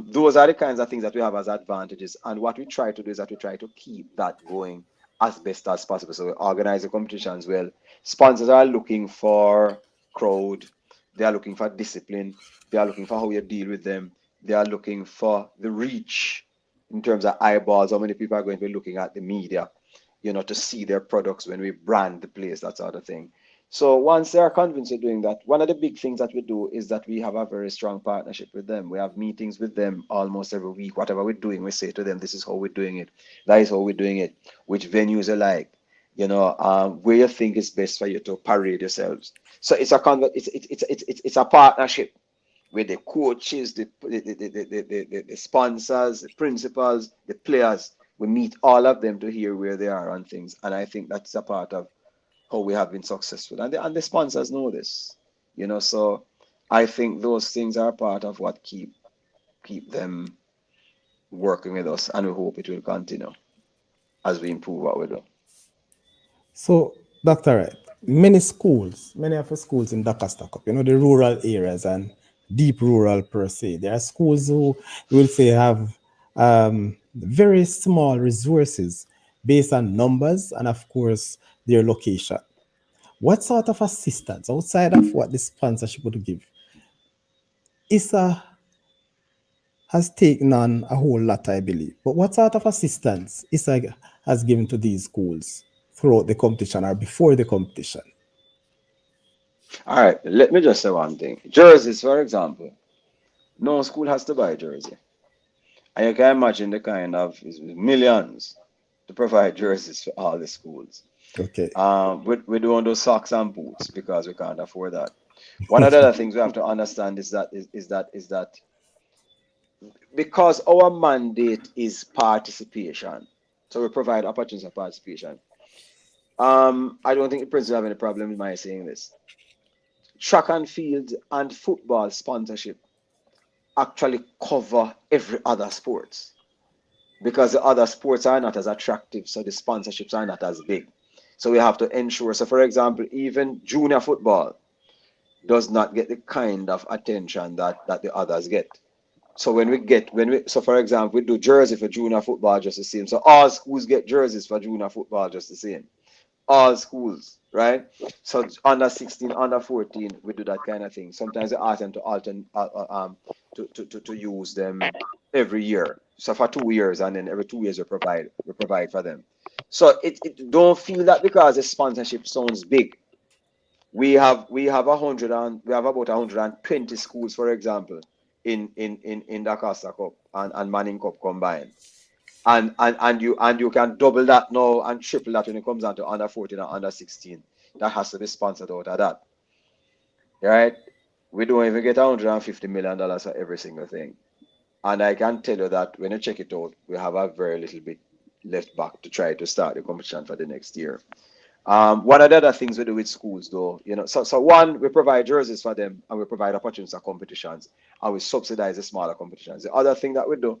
those are the kinds of things that we have as advantages. And what we try to do is that we try to keep that going as best as possible. So we organize the competitions well. Sponsors are looking for crowd. They are looking for discipline. They are looking for how you deal with them. They are looking for the reach in terms of eyeballs. How many people are going to be looking at the media? You know, to see their products when we brand the place, that sort of thing. So once they are convinced of doing that, one of the big things that we do is that we have a very strong partnership with them. We have meetings with them almost every week. Whatever we're doing, we say to them, this is how we're doing it. That is how we're doing it. Which venues are like, you know, where you think is best for you to parade yourselves. So it's it's a partnership with the coaches, the sponsors, the principals, the players. We meet all of them to hear where they are on things. And I think that's a part of how we have been successful. And the sponsors know this, you know, so I think those things are part of what keep them working with us. And we hope it will continue as we improve what we do. So, Dr. Wright, many of the schools in DaCosta Cup, you know, the rural areas and deep rural per se, there are schools who you will say have very small resources based on numbers and, of course, their location. What sort of assistance outside of what the sponsorship would give? ISSA has taken on a whole lot, I believe. But what sort of assistance ISSA has given to these schools throughout the competition or before the competition? All right, let me just say one thing. Jerseys, for example, no school has to buy a jersey. And you can imagine the kind of millions to provide jerseys for all the schools. Okay. We don't do socks and boots because we can't afford that. One of the other things we have to understand is that because our mandate is participation, so we provide opportunities for participation. I don't think the principal have any problem with my saying this. Track and field and football sponsorship actually cover every other sports because the other sports are not as attractive, so the sponsorships are not as big. So we have to ensure. So, for example, even junior football does not get the kind of attention that the others get. So so for example, we do jersey for junior football just the same. So all schools get jerseys for junior football just the same. All schools, right? So under 16, under 14, we do that kind of thing. Sometimes they ask them to to use them every year. So for 2 years, and then every 2 years we provide for them. So it don't feel that because the sponsorship sounds big. We have about 120 schools, for example, in the Costa Cup and Manning Cup combined. And you can double that now and triple that when it comes down to under 14 and under 16. That has to be sponsored out of that. Right? We don't even get $150 million for every single thing. And I can tell you that when you check it out, we have a very little bit left back to try to start the competition for the next year. One of the other things we do with schools, though, you know, so one, we provide jerseys for them and we provide opportunities for competitions and we subsidize the smaller competitions. The other thing that we do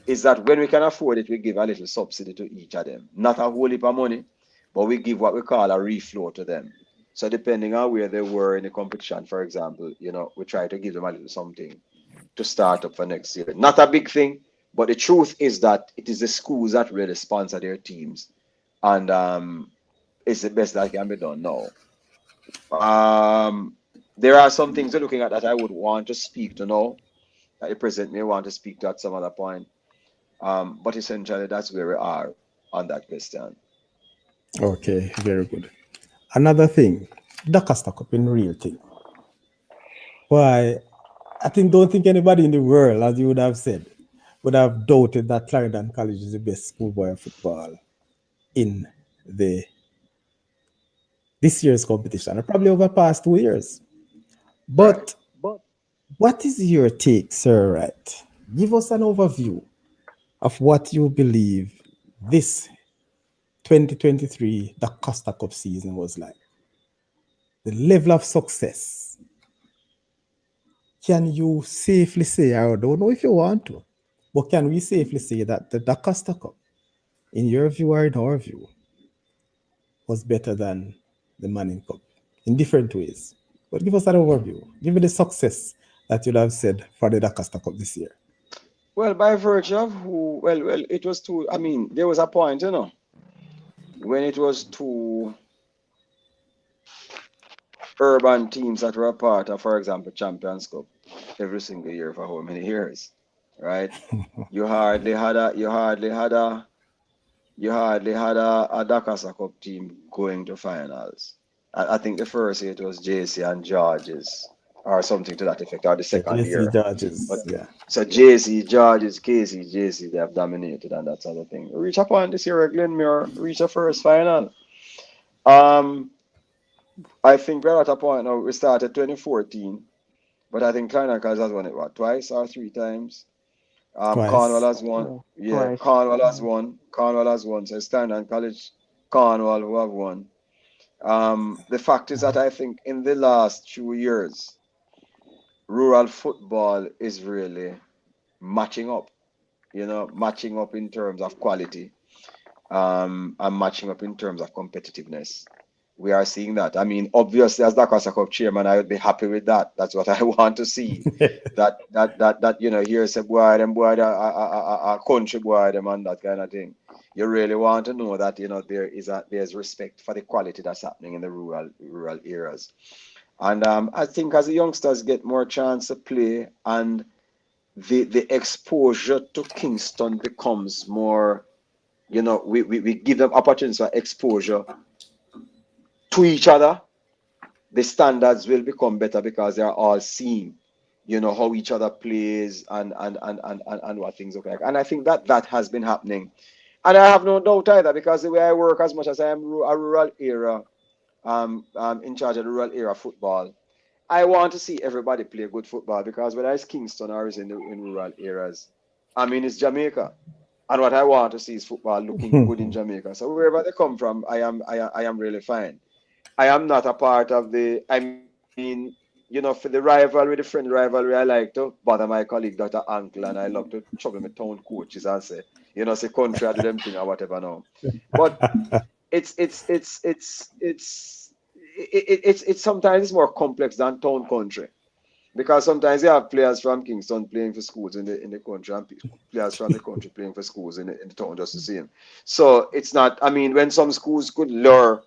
is that when we can afford it, we give a little subsidy to each of them. Not a whole heap of money, but we give what we call a reflow to them. So depending on where they were in the competition, for example, you know, we try to give them a little something to start up for next year. Not a big thing, but the truth is that it is the schools that really sponsor their teams. And it's the best that can be done now. There are some things we're looking at that I would want to speak to now, that the president may want to speak to at some other point. But essentially, that's where we are on that question. Okay, very good. Another thing, the Costa Cup in real thing. Why, don't think anybody in the world, as you would have said, would have doubted that Clarendon College is the best schoolboy football in the this year's competition, or probably over the past 2 years. Right. But what is your take, Sir Wright? Give us an overview of what you believe this 2023 the Costa Cup season was like. The level of success. Can you safely say, I don't know if you want to, but can we safely say that the Costa Cup, in your view or in our view, was better than the Manning Cup in different ways? But give us an overview. Give me the success that you'd have said for the Costa Cup this year. Well, by virtue of who, well, it was too, I mean, there was a point, when it was two urban teams that were a part of, for example, Champions Cup every single year for how many years, right? You hardly had a Dakasa Cup team going to finals. I think the first year it was JC and Georges or something to that effect, or the Yeah, second JC year. But Judges. Yeah. so JC, Georges, KC, JC, they have dominated and that sort of thing. Reach a point this year, Glenmere reach a first final. Um, I think we're at a point now. We started 2014, but I think Kleinakers has won it what twice or three times. Cornwall Twice. has won. Yeah, Twice. Cornwall has won. Cornwall has won. So it's Standard College, Cornwall who have won. The fact is that I think in the last 2 years, rural football is really matching up. Matching up in terms of quality, and matching up in terms of competitiveness. We are seeing that. I mean, obviously, as the Casa Cup chairman, I would be happy with that. That's what I want to see. That here's a boy, them boy, a country boy, them and that kind of thing. You really want to know that there's respect for the quality that's happening in the rural areas. And I think as the youngsters get more chance to play and the exposure to Kingston becomes more, we give them opportunities for exposure to each other, the standards will become better because they are all seeing, how each other plays and what things look like. And I think that has been happening. And I have no doubt either, because the way I work, as much as I am a rural area, in charge of the rural area football, I want to see everybody play good football, because whether it's Kingston or it's in rural areas, I mean, it's Jamaica. And what I want to see is football looking good in Jamaica. So wherever they come from, I am really fine. I am not a part of I mean, for the rivalry, the friendly rivalry, I like to bother my colleague Dr. Uncle, and I love to trouble my town coaches and say country, I do them thing or whatever now. But it's sometimes it's more complex than town country, because sometimes you have players from Kingston playing for schools in the country, and players from the country playing for schools in the town, just the same. So it's not. I mean, when some schools could lure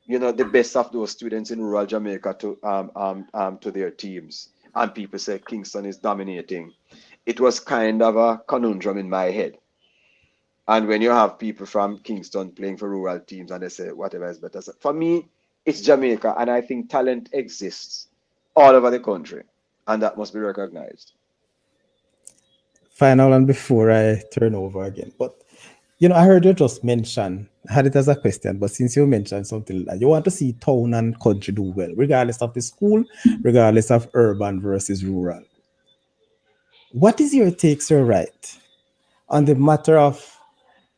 the best of those students in rural Jamaica to their teams, and people say Kingston is dominating, it was kind of a conundrum in my head. And when you have people from Kingston playing for rural teams and they say whatever is better, so for me, it's Jamaica, and I think talent exists all over the country, and that must be recognized. Final and before I turn over again. But I heard you just mention, I had it as a question, but since you mentioned something like that, you want to see town and country do well, regardless of the school, regardless of urban versus rural. What is your take, Sir Wright, on the matter of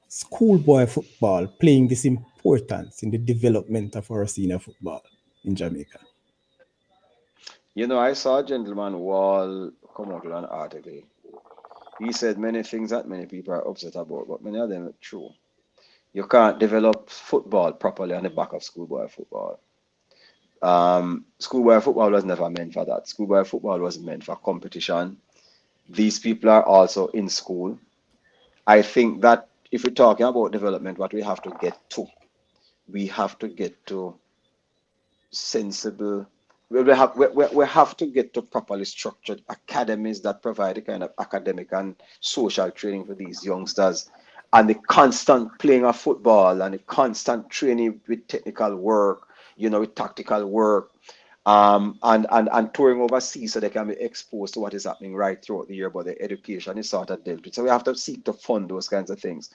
schoolboy football playing this importance in the development of our senior football in Jamaica? I saw a gentleman Wall come out with an article. He said many things that many people are upset about, but many of them are true. You can't develop football properly on the back of schoolboy football. Schoolboy football was never meant for that. Schoolboy football was meant for competition. These people are also in school. I think that if we're talking about development, what we have to get to sensible. We have to get to properly structured academies that provide the kind of academic and social training for these youngsters, and the constant playing of football and the constant training with technical work, with tactical work, and touring overseas so they can be exposed to what is happening right throughout the year, but the education is sort of dealt with. So we have to seek to fund those kinds of things.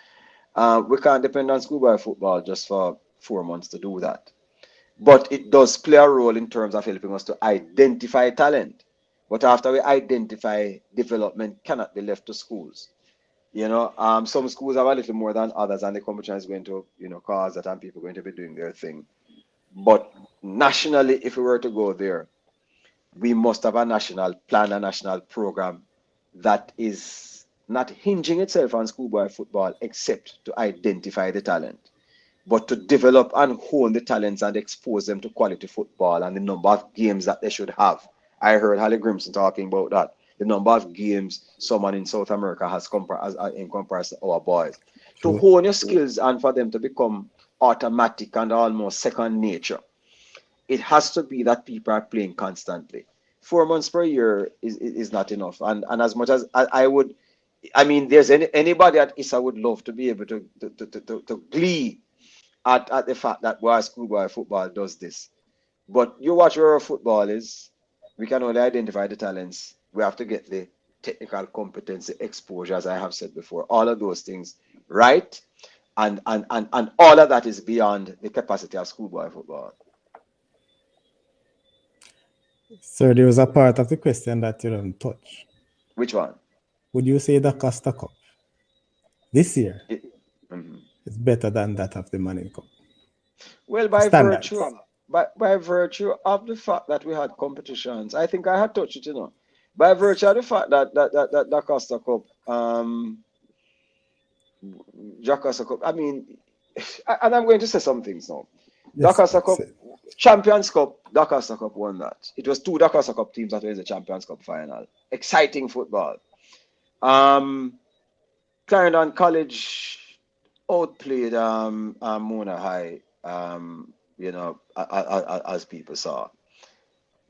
We can't depend on schoolboy football just for 4 months to do that. but it does play a role in terms of helping us to identify talent. But after we identify, development cannot be left to schools. Some schools have a little more than others, and the competition is going to, cause that, and people are going to be doing their thing. But nationally, if we were to go there, we must have a national plan, a national program that is not hinging itself on schoolboy football, except to identify the talent, but to develop and hone the talents and expose them to quality football and the number of games that they should have. I heard Harley Grimson talking about that. The number of games someone in South America has in comparison to our boys. To True. hone your skills and for them to become automatic and almost second nature, it has to be that people are playing constantly. 4 months per year is not enough. And as much as I would, I mean, there's anybody at ISSA would love to be able to glee at the fact that why schoolboy football does this. But you watch where our football is, we can only identify the talents. We have to get the technical competence, the exposure, as I have said before, all of those things right. And all of that is beyond the capacity of schoolboy football. Sir, there was a part of the question that you didn't touch. Which one? Would you say the Costa Cup this year It- mhm. is better than that of the Manning Cup? Well, The standards. by virtue of the fact that we had competitions, I think I had touched it, by virtue of the fact that the Costa Cup, Jacosta Cup. I mean, and I'm going to say some things now. Yes, Dacosta Cup, Champions Cup, Dacosta Cup won that. It was two Dacosta Cup teams that were in the Champions Cup final. Exciting football. Um, Clarendon College outplayed Mona High, as people saw.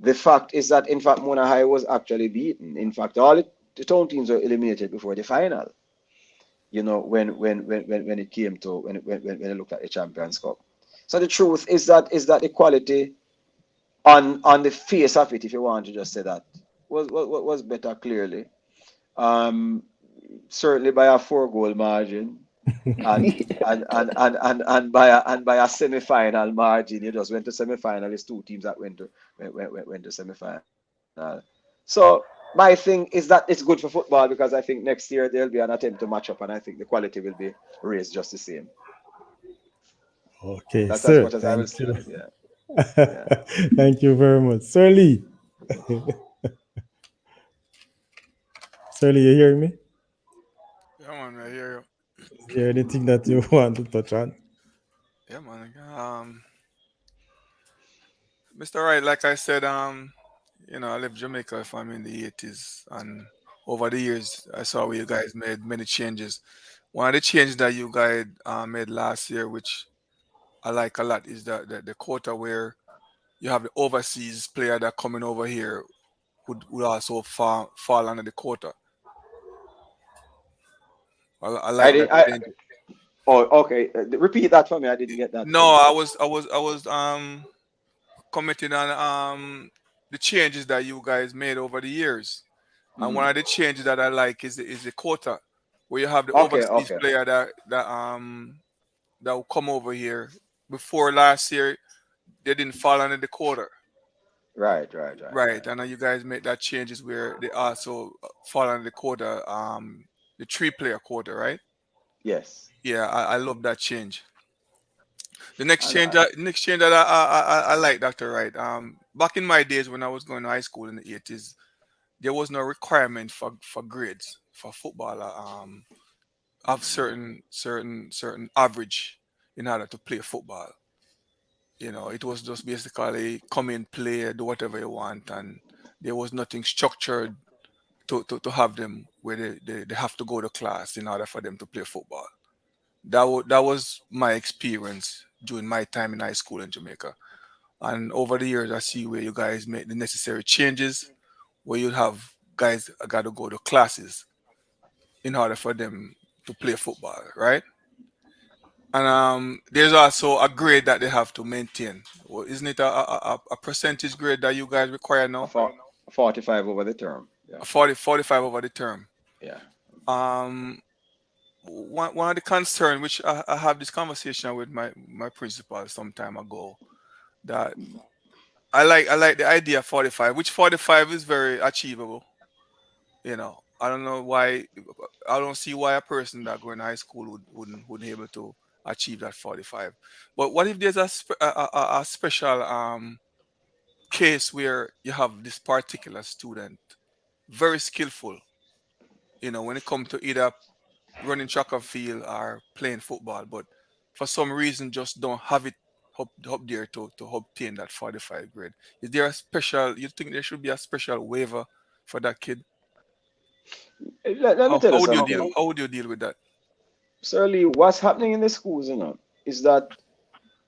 The fact is that, in fact, Mona High was actually beaten. In fact, all the town teams were eliminated before the final. When it came to when I looked at the Champions Cup. So the truth is that equality on the face of it, if you want to just say that, was better clearly. Um, Certainly by a 4 goal margin. And by a semi-final margin, you just went to semi-final. It's two teams that went to semi-final. So my thing is that it's good for football because I think next year there'll be an attempt to match up, and I think the quality will be raised just the same. Okay, That's as sir. much as I will Thank say. you. Yeah, yeah. Thank you very much. Sir Lee. Sir Lee, you hear me? Yeah, man, I hear you. Is there anything that you want to touch on? Yeah, man. Mr. Wright, like I said, I left Jamaica from in the 80s, and over the years, I saw where you guys made many changes. One of the changes that you guys made last year, which I like a lot, is the quota where you have the overseas player that coming over here would also fall under the quota. I I like did. that I change. Oh, okay. Repeat that for me. I didn't get that No, fully. I was commenting on the changes that you guys made over the years. And Hmm. one of the changes that I like is the quota, where you have the Okay, overseas okay. player that will come over here. Before last year, they didn't fall under the quota, Right, right, right, right? right. And now you guys make that changes where they also fall under the quota, the three-player quota, right? Yes. Yeah, I love that change. The And next change that I like, Doctor Wright. Back in my days when I was going to high school in the 80s, there was no requirement for grades for footballer. Have certain average in order to play football. It was just basically come in, play, do whatever you want, and there was nothing structured to have them where they have to go to class in order for them to play football. That was my experience during my time in high school in Jamaica. And over the years, I see where you guys make the necessary changes, where you have guys got to go to classes in order for them to play football, right? And there's also a grade that they have to maintain. Well, isn't it a percentage grade that you guys require a now? for, 45 over the term. Yeah, A 45 over the term. yeah. Um, one of the concern, which I have this conversation with my principal some time ago, that I like the idea of 45, which 45 is very achievable. I don't know why. I don't see why a person that going to high school wouldn't able to achieve that 45. But what if there's a special case where you have this particular student very skillful, when it comes to either running track and field or playing football, but for some reason just don't have it up there to obtain that 45 grade. Is there a special? You think there should be a special waiver for that kid? Let me How tell you how would you deal? something. How would you deal with that? Sir Lee, what's happening in the schools, is that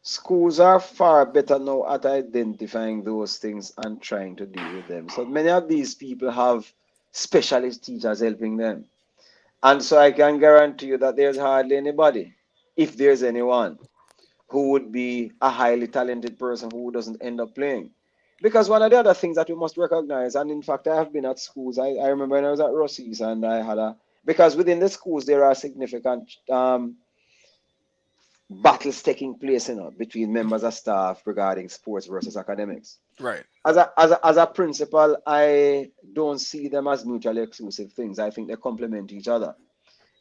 schools are far better now at identifying those things and trying to deal with them. So many of these people have specialist teachers helping them. And so I can guarantee you that there's hardly anybody, if there's anyone, who would be a highly talented person who doesn't end up playing. Because one of the other things that we must recognize, and in fact, I have been at schools. I remember when I was at Rossi's and I had because within the schools, there are significant battles taking place, between members of staff regarding sports versus academics. Right. As a principal, I don't see them as mutually exclusive things. I think they complement each other.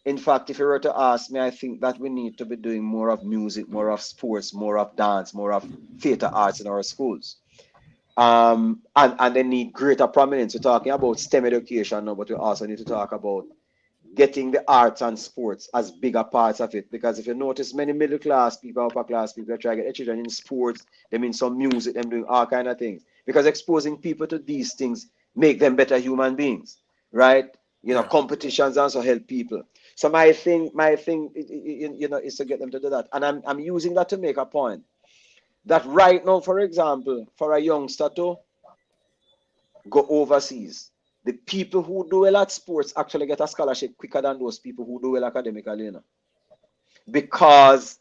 In fact, if you were to ask me, I think that we need to be doing more of music, more of sports, more of dance, more of theater arts in our schools. And they need greater prominence. We're talking about STEM education now, but we also need to talk about getting the arts and sports as bigger parts of it. Because if you notice, many middle class people, upper class people, try to get their children in sports, them in some music, them doing all kind of things. Because exposing people to these things make them better human beings, right? Yeah. Competitions also help people. So my thing, is to get them to do that. And I'm using that to make a point that right now, for example, for a youngster to go overseas, the people who do well at sports actually get a scholarship quicker than those people who do well academically, because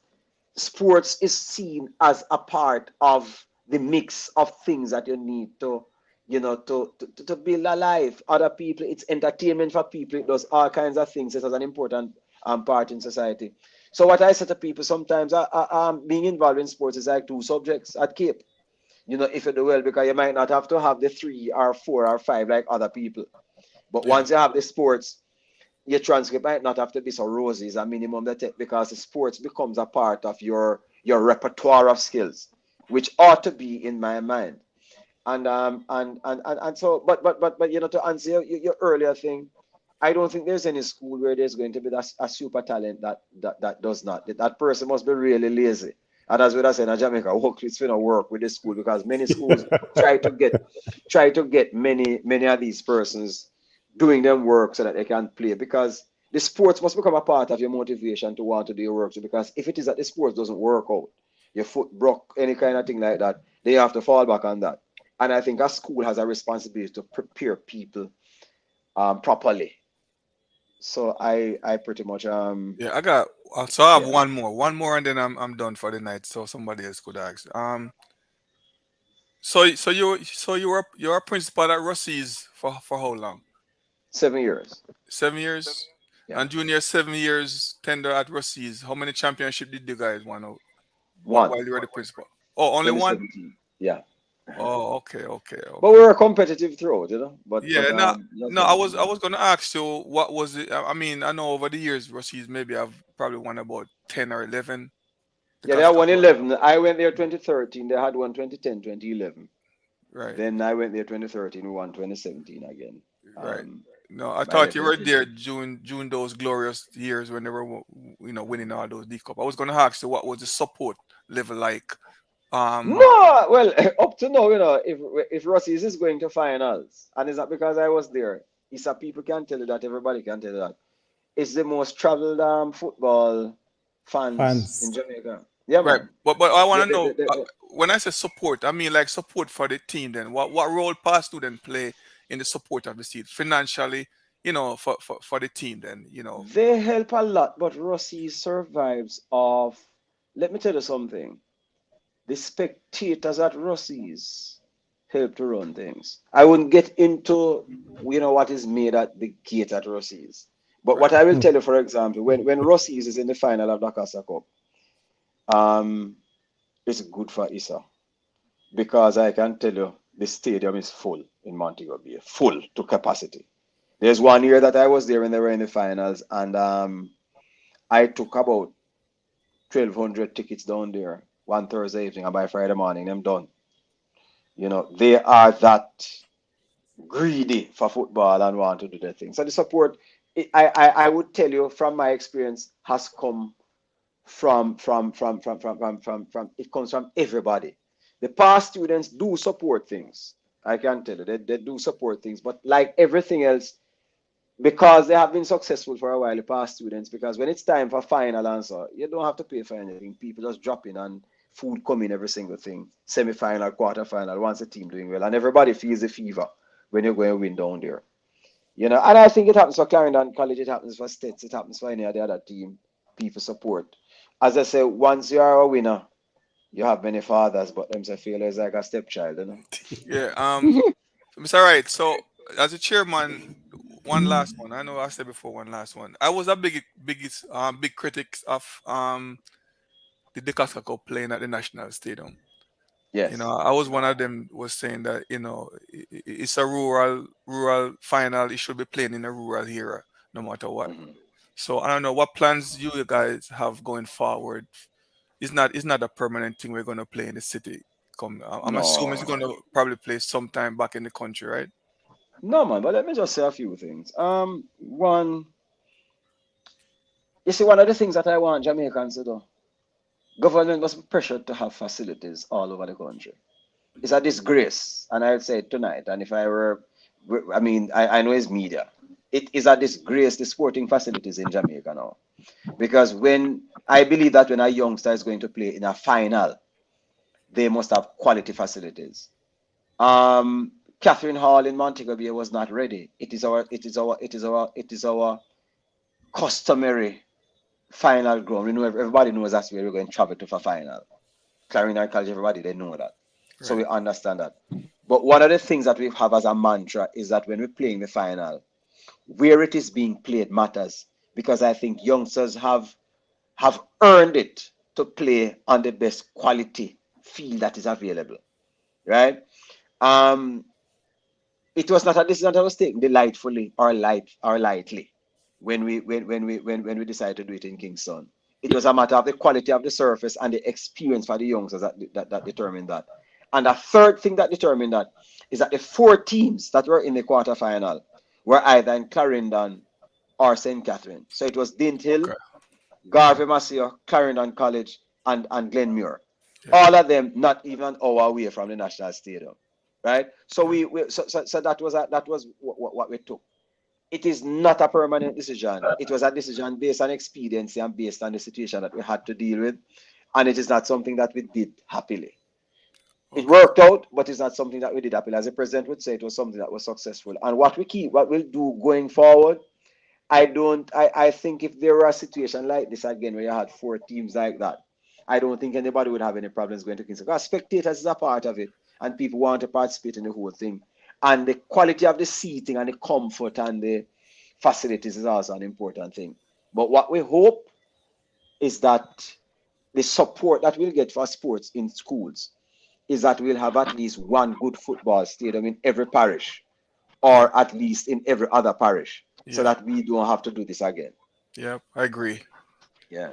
sports is seen as a part of the mix of things that you need to build a life. Other people, it's entertainment for people. It does all kinds of things. It has an important part in society. So what I say to people sometimes, being involved in sports is like two subjects at Cape. If you do well, because you might not have to have the 3 or 4 or 5 like other people. But Yeah. once you have the sports, your transcript might not have to be so rosy. It's a minimum that because the sports becomes a part of your repertoire of skills, which ought to be in my mind. And so, but to answer your earlier thing, I don't think there's any school where there's going to be a super talent that does not. That person must be really lazy. And as we said in Jamaica, work is going to work with the school, because many schools try to get many of these persons doing them work so that they can play, because the sports must become a part of your motivation to want to do your work. So because if it is that the sports doesn't work out, your foot broke, any kind of thing like that, they have to fall back on that. And I think a school has a responsibility to prepare people properly. So I pretty much Yeah. I have yeah, one more, and then I'm done for the night. So somebody else could ask. So you're a principal at Rossi's for how long? 7 years. 7 years. Yeah, And junior 7 years tender at Rossi's. How many championship did you guys win out one while you were the principal? Oh, only one. 2017. Yeah, Oh, okay, okay, but okay. we're a competitive throat, but Yeah, no, just no. I one was I season. was gonna ask you what was it. I mean, I know over the years Rossi's maybe I've probably won about 10 or 11. The Yeah, they had Costa one Cup. 11. I went there 2013. They had one 2010, 2011. Right, Then I went there 2013. We won 2017 again. right. Um, No, I I thought left you in were there 20. during those glorious years when they were winning all those D Cup. I was gonna ask you what was the support level like. Um, No, well, up to now, if Rossi's is going to finals, and it's not because I was there, ISSA people can tell you that, everybody can tell you that. It's the most traveled football fans in Fans. Jamaica. Yeah, right, man. but I want The, to the, know the, the, when I say support, I mean like support for the team. Then what role past student play in the support of the team financially? For the team. Then they help a lot, but Rossi survives off. Let me tell you something. The spectators at Rossi's help to run things. I wouldn't get into what is made at the gate at Rossi's. But what right, I will tell you, for example, when Rossi's is in the final of the Casa Cup, um, it's good for ISSA. because I can tell you the stadium is full in Montego Bay, full to capacity. There's one year that I was there when they were in the finals, and I took about 1,200 tickets down there one Thursday evening, and by Friday morning, I'm done. You know, they are that greedy for football and want to do their thing. So the support, I would tell you from my experience, has come from it comes from everybody. The past students do support things. I can tell you they do support things, but like everything else, because they have been successful for a while, the past students, because when it's time for final answer, you don't have to pay for anything. People just drop in and food come in, every single thing. Semi-final, quarter-final, once the team doing well. And everybody feels the fever when you're going to win down there. You know, and I think it happens for Clarendon College, it happens for States, it happens for any of the other team. People support. As I say, once you are a winner, you have many fathers, but them say failure is like a stepchild, you know. Yeah. Mr. Wright. So as a chairman, one last one. I know I said before one last one. I was a big critic of the DaCosta Cup playing at the National Stadium. Yes. I was one of them was saying that it's a rural final. It should be playing in a rural area, no matter what. Mhm. So I don't know what plans you guys have going forward. It's not a permanent thing we're going to play in the city. I'm assuming No, it's going to probably play sometime back in the country, right? no, man. But let me just say a few things. One, you see, one of the things that I want Jamaicans to do, government must be pressured to have facilities all over the country. It's a disgrace, and I'll say it tonight. And if I were, I mean, I know it's media. It is a disgrace, the sporting facilities in Jamaica now. Because when I believe that when a youngster is going to play in a final, they must have quality facilities. Catherine Hall in Montego Bay was not ready. It is our customary final ground. We know everybody knows that's where we're going to travel to for final. Clarendon College, everybody they know that. So Right. we understand that. But one of the things that we have as a mantra is that when we're playing the final, where it is being played matters. Because I think youngsters have earned it to play on the best quality field that is available. Right? Um, it was not a decision that was taken delightfully or lightly when we decided to do it in Kingston. It was a matter of the quality of the surface and the experience for the youngsters that determined that. And the third thing that determined that is that the four teams that were in the quarterfinal were either in Clarendon or St. Catherine. So it was Dint Hill, Okay. Garvey Massey, Clarendon College, and Glenmuir. Yeah. All of them not even an hour away from the National Stadium, right? So Yeah. so that was what we took. It is not a permanent decision. It was a decision based on expediency and based on the situation that we had to deal with, and it is not something that we did happily. It Okay. worked out, but it's not something that we did happily. As the president would say, it was something that was successful. And what we'll do going forward, I think if there were a situation like this again where you had four teams like that, I don't think anybody would have any problems going to Kingston. Because spectators is a part of it, and people want to participate in the whole thing. And the quality of the seating and the comfort and the facilities is also an important thing. But what we hope is that the support that we'll get for sports in schools is that we'll have at least one good football stadium in every parish, Yeah. or at least in every other parish, so Yeah. that we don't have to do this again. Yeah. I agree. Yeah.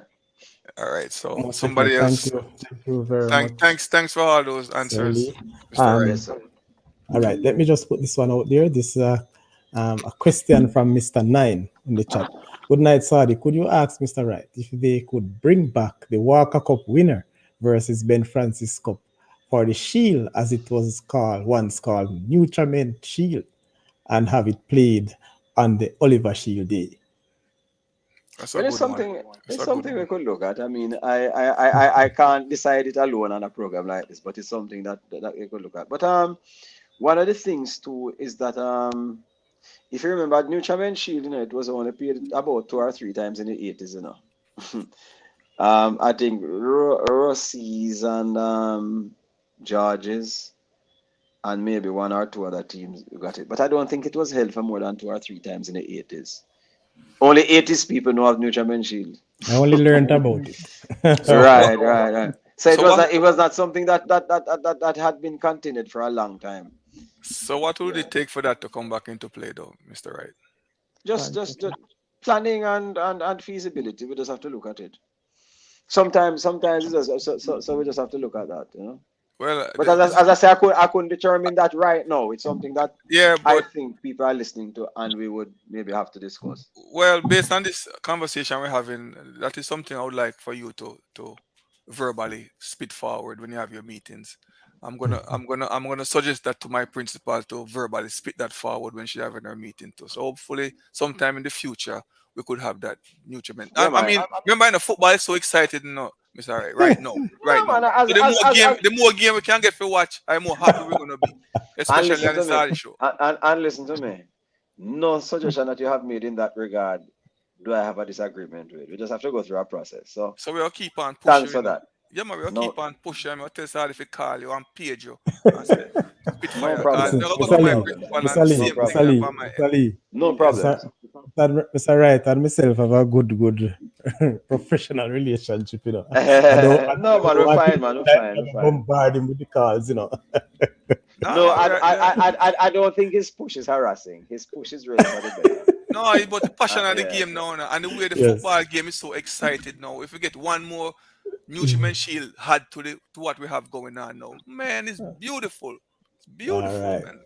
All right. So Most definitely. somebody Thank else. you. Thank you very much, Thanks for all those Sir answers, Lee. Mr. Wright. Yes, sir. All right, let me just put this one out there. This is a question from Mr. Nine in the chat. Good night, Saudi. Could you ask Mr. Wright if they could bring back the Walker Cup winner versus Ben Francis Cup for the Shield, as it was once called Nutrament Shield, and have it played on the Oliver Shield Day? That's a Well, it's good one. something. That's It's a good something we one. could look at. I mean, I can't decide it alone on a program like this, but it's something that we could look at. But one of the things too is that if you remember Nutrament Shield, it was only played about 2 or 3 times in the 80s, I think Rossies and Georges and maybe one or two other teams got it. But I don't think it was held for more than 2 or 3 times in the 80s. Only 80s people know of Nutrament Shield. I only learned about it. Right, right, right. So So what? it was not something that had been continued for a long time. So what would it take for that to come back into play, though, Mr. Wright? Just the planning and feasibility. We just have to look at it. Sometimes it's just, so we just have to look at that, you know. Well, But as I say, I couldn't determine that right now. It's something that yeah, I but think people are listening to, and we would maybe have to discuss. well, based on this conversation we're having, that is something I would like for you to verbally spit forward when you have your meetings. I'm gonna suggest that to my principal to verbally spit that forward when she's having her meeting too. So hopefully, sometime in the future, we could have that nutriment. Yeah, I man. mean, remember in the football, it's so excited, no, Mr. Right now, right No, now. man. So the more game we can get for watch, I'm more happy we're gonna be, And especially listen on the to me. Saudi show. And listen to me. No suggestion that you have made in that regard do I have a disagreement with. We just have to go through a process. So So we'll keep on thanks pushing, for you know. that. Yeah, man, we'll No, keep on pushing. I'll tell Saudi if he call you and page you and say, no Spitfire. Because problem. Listen, they're going to go Mr. to my Lee, principal and Mr. the Lee, No same thing Mr. problem. up Lee, on my head. Mr. Lee, No Yes. problems. Mr. Wright and myself have a good professional relationship, you know. I don't No, man, we're want to fine, man. We're like fine. We're fine. bombard him with the calls, you know. No, No, man, I don't think his push is harassing. His push is really for the better. no, but the passion of the Yeah. game now, and the way the Yes. football game is so excited now. If we get one more nutriment shield add to what we have going on now, man, it's beautiful. It's All beautiful, right. man.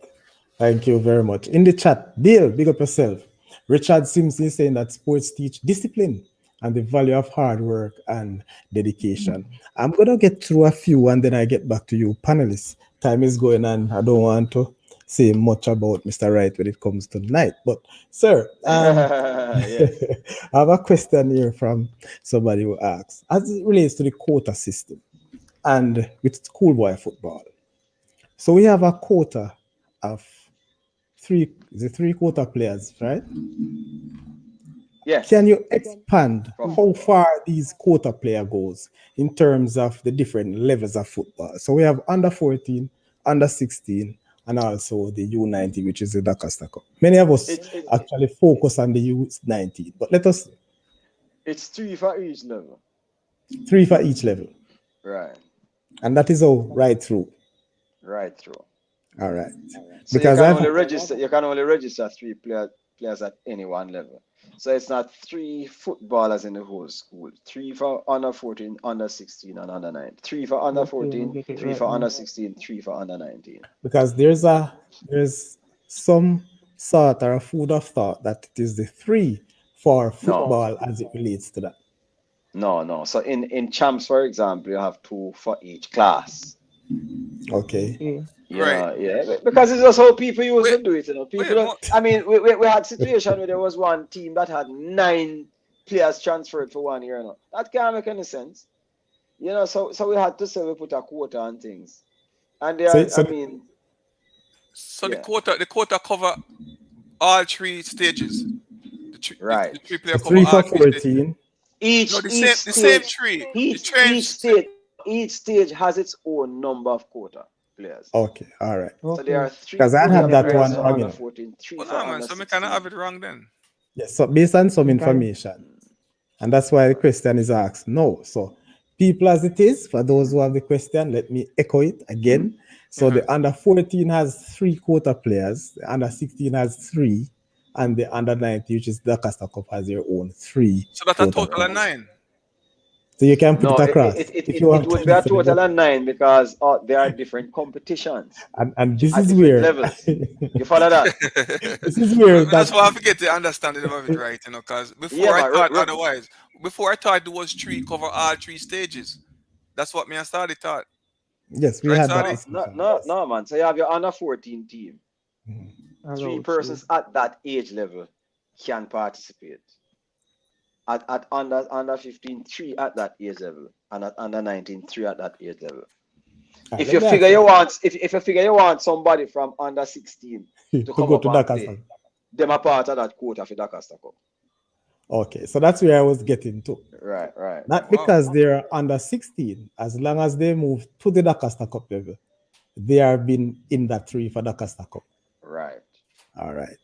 Thank you very much. In the chat, Bill, big up yourself. Richard Simpson is saying that sports teach discipline and the value of hard work and dedication. I'm going to get through a few and then I get back to you, panelists. Time is going on. I don't want to say much about Mr. Wright when it comes to tonight. But, sir, Yes. I have a question here from somebody who asks, as it relates to the quota system and with schoolboy football. So we have a quota of three quota players, right? Yes. Can you expand From how football. far these quota player goes in terms of the different levels of football? So we have under 14, under 16, and also the U90, which is the DaCosta Cup. Many of us actually focus on the U19, but let us It's 3 for each level. 3 for each level. Right. And that is all right through. Right through. All right. So Because you I've can only register 3 players at any one level. So it's not 3 footballers in the whole school. 3 for under 14, under 16, and under 9. 3 for under 14, 3 for under 16, 3 for under 19. because there's some sort or a food of thought that it is the 3 for football as it relates to that. No. So in champs, for example, you have 2 for each class. Okay. Right. Yeah, because it's just how people used to do it. You know, people. wait, I mean, we had situation where there was one team that had 9 players transferred for 1 year. You know, that can't make any sense. You know, so we had to say we put a quota on things, and there. So So the quota cover all 3 stages. Right. The 3 player the cover 3 for all 3 stages. 14. The same 3. Each stage has its own number of quota players. Okay, all right. So there are 3 Because I had that players one for wrong, under you know. 14, 3 Well, for no, man, under so we 16. cannot have it wrong then. Yes, so based on some information, and that's why the question is asked. No, so people as it is, for those who have the question, let me echo it again. So the under 14 has 3 quota players, the under 16 has 3, and the under 90, which is the DaCosta Cup, has their own 3. So that's a total of 9. So you can put No, it across. it would be a total of 9 because there are different competitions and this at is different where levels. You follow that? this is where That's why I forget the understanding of it right, you know, because before I thought otherwise. Before I thought it was 3 cover all 3 stages. That's what me and started thought. Yes, we Right, had Sadi? that discussion. No, man. So you have your under 14 team. 3 persons at that age level can participate. At under 15, 3 at that age level, and at under 19, 3 at that age level. If you figure you want somebody from under 16 to come go up to and DaCosta. play, them are part of that quota for DaCosta Cup. Okay, so that's where I was getting to. Right. Not because they're under 16, as long as they move to the DaCosta Cup level, they have been in that 3 for DaCosta Cup. Right. All right.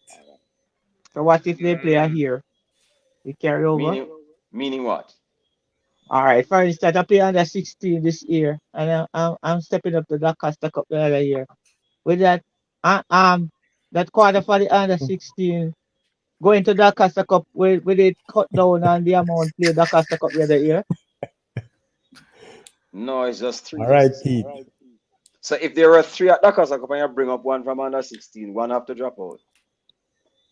So what if they play here? We carry over? Meaning what? All right, for instance, I play under 16 this year, and I'm stepping up to the Costa Cup the other year. With that, that quarter for the under 16 going to the Costa Cup with it cut down on the amount played the Costa Cup the other year. No, it's just three All this right, season. Pete. So if there are three at DaCosta Cup and you bring up one from under 16, one have to drop out.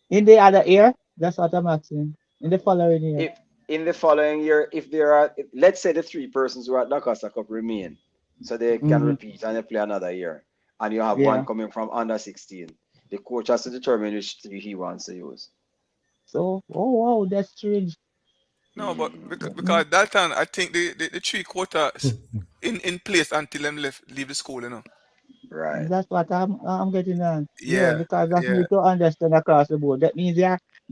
In the other year, that's what I'm asking. In the following year. If in the following year, if there are, let's say the three persons who are at DaCosta Cup remain, so they can Mm-hmm. repeat and they play another year, and you have one Yeah. coming from under 16, the coach has to determine which three he wants to use. So, oh wow, that's strange. No, but Mm, because that time I think the three quarters in place until them leave the school, you know. Right. that's what I'm getting on. Yeah, Yeah, because that's yeah, need to understand across the board. That means they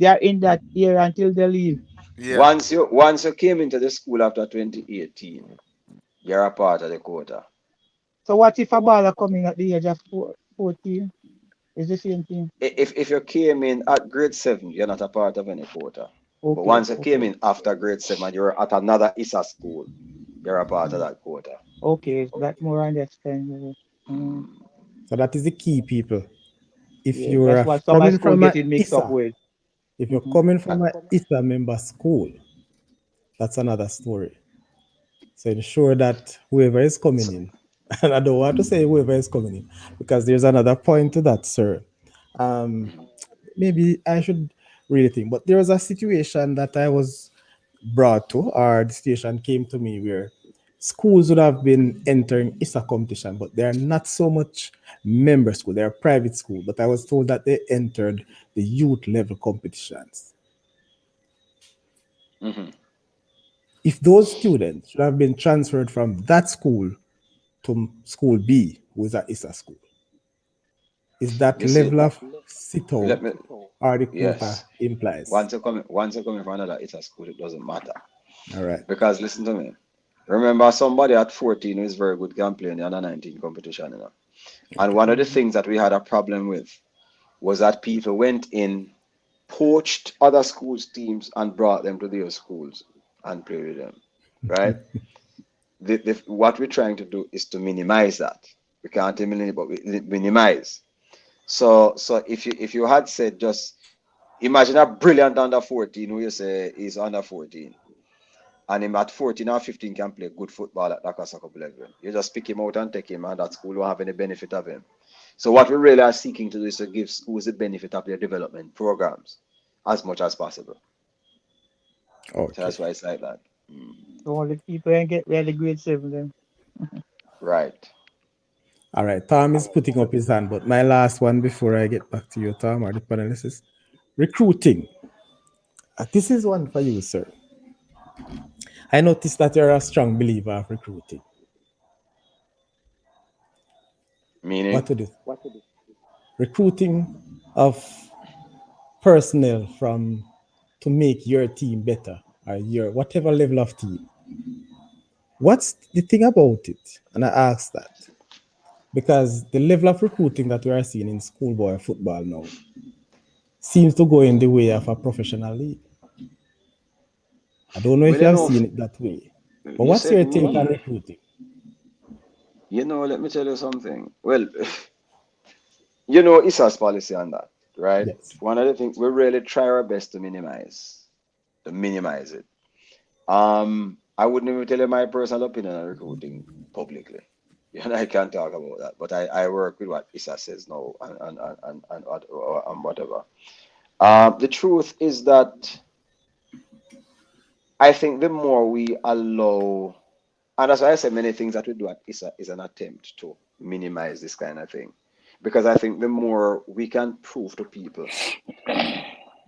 are in that year until they leave. yeah. Once you came into the school after 2018, you're a part of the quota. So what if a baller coming at the age of 14? It's the same thing. If you came in at grade 7, you're not a part of any quota. But Okay, once you came okay, in after grade 7 and you're at another ISSA school, you're a part of that quota. okay. That more understandable. Mm, Mm. So that is the key, people. If yeah, that's you're what some coming school from a getting mixed up ISA, with. if you're Hmm. coming from a ISA member school, that's another story. So ensure that whoever is coming So, in, and I don't want to say whoever is coming in, because there's another point to that, sir. Um, mhm. maybe I should really think, but there was a situation that I was brought to, or the station came to me where schools would have been entering ISA competition, but they are not so much member school, they're private school. But I was told that they entered the youth level competitions. Mhm. If those students should have been transferred from that school to school B, who is at ISA school, is that You see, level of sit let out me, or the quota yes. implies? Once you come in for another ISSA school, it doesn't matter. All right. Because listen to me. Remember somebody at 14 who is very good can play in the under 19 competition, you know. And Okay. one of the things that we had a problem with was that people went in, poached other schools' teams, and brought them to their schools and played with them. Right? What we're trying to do is to minimize that. We can't eliminate, but we minimize. So if you had said just imagine a brilliant under 14 who you say is under 14 and him at 14 or 15 can play good football at that Cup level. You just pick him out and take him, and that school won't have any benefit of him. So what we really are seeking to do is to give schools the benefit of their development programs as much as possible. So Okay. that's why it's like that. Mm. So all the people ain't get ready grade 7 then. Right. All right. Tom is putting up his hand, but my last one before I get back to you, Tom, or the panelists is recruiting. This is one for you, sir. I noticed that you're a strong believer of recruiting. What Meaning, would it? Recruiting of personnel from to make your team better or your whatever level of team. What's the thing about it? And I ask that because the level of recruiting that we are seeing in schoolboy football now seems to go in the way of a professional league. I don't know well, if you have seen it that way. But you what's said your take on me. recruiting? Let me tell you something. Well, ISSA's policy on that, right? Yes. One of the things we really try our best to minimize it. I wouldn't even tell you my personal opinion on recruiting publicly. I can't talk about that. But I work with what ISSA says now and whatever. The truth is that I think the more we allow, and that's why I say many things that we do at ISSA is an attempt to minimize this kind of thing. Because I think the more we can prove to people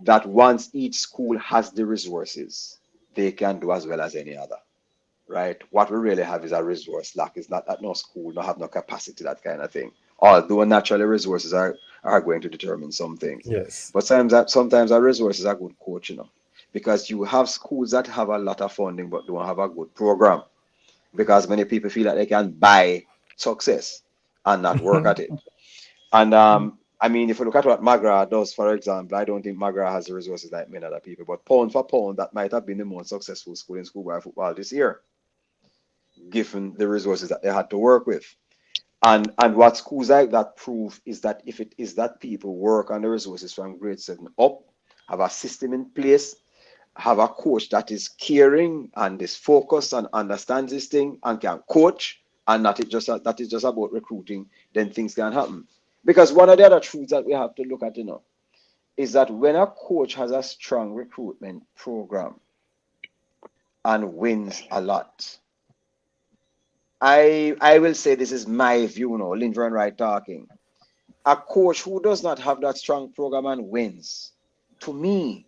that once each school has the resources, they can do as well as any other. Right? What we really have is a resource lack. It's not that no school don't have no capacity, that kind of thing. Although naturally resources are going to determine some things. Yes. But sometimes our resources are good coach, because you have schools that have a lot of funding but don't have a good program. Because many people feel that they can buy success and not work at it. And I mean, if you look at what McGrath does, for example, I don't think McGrath has the resources like many other people, but pound for pound, that might have been the most successful school in schoolboy football this year, given the resources that they had to work with. And what schools like that prove is that if it is that people work on the resources from grade 7 up, have a system in place, have a coach that is caring and is focused and understands this thing and can coach, and not it just that is just about recruiting, then things can happen. Because one of the other truths that we have to look at, is that when a coach has a strong recruitment program and wins a lot, I will say this is my view, Linvern Wright talking. A coach who does not have that strong program and wins, to me,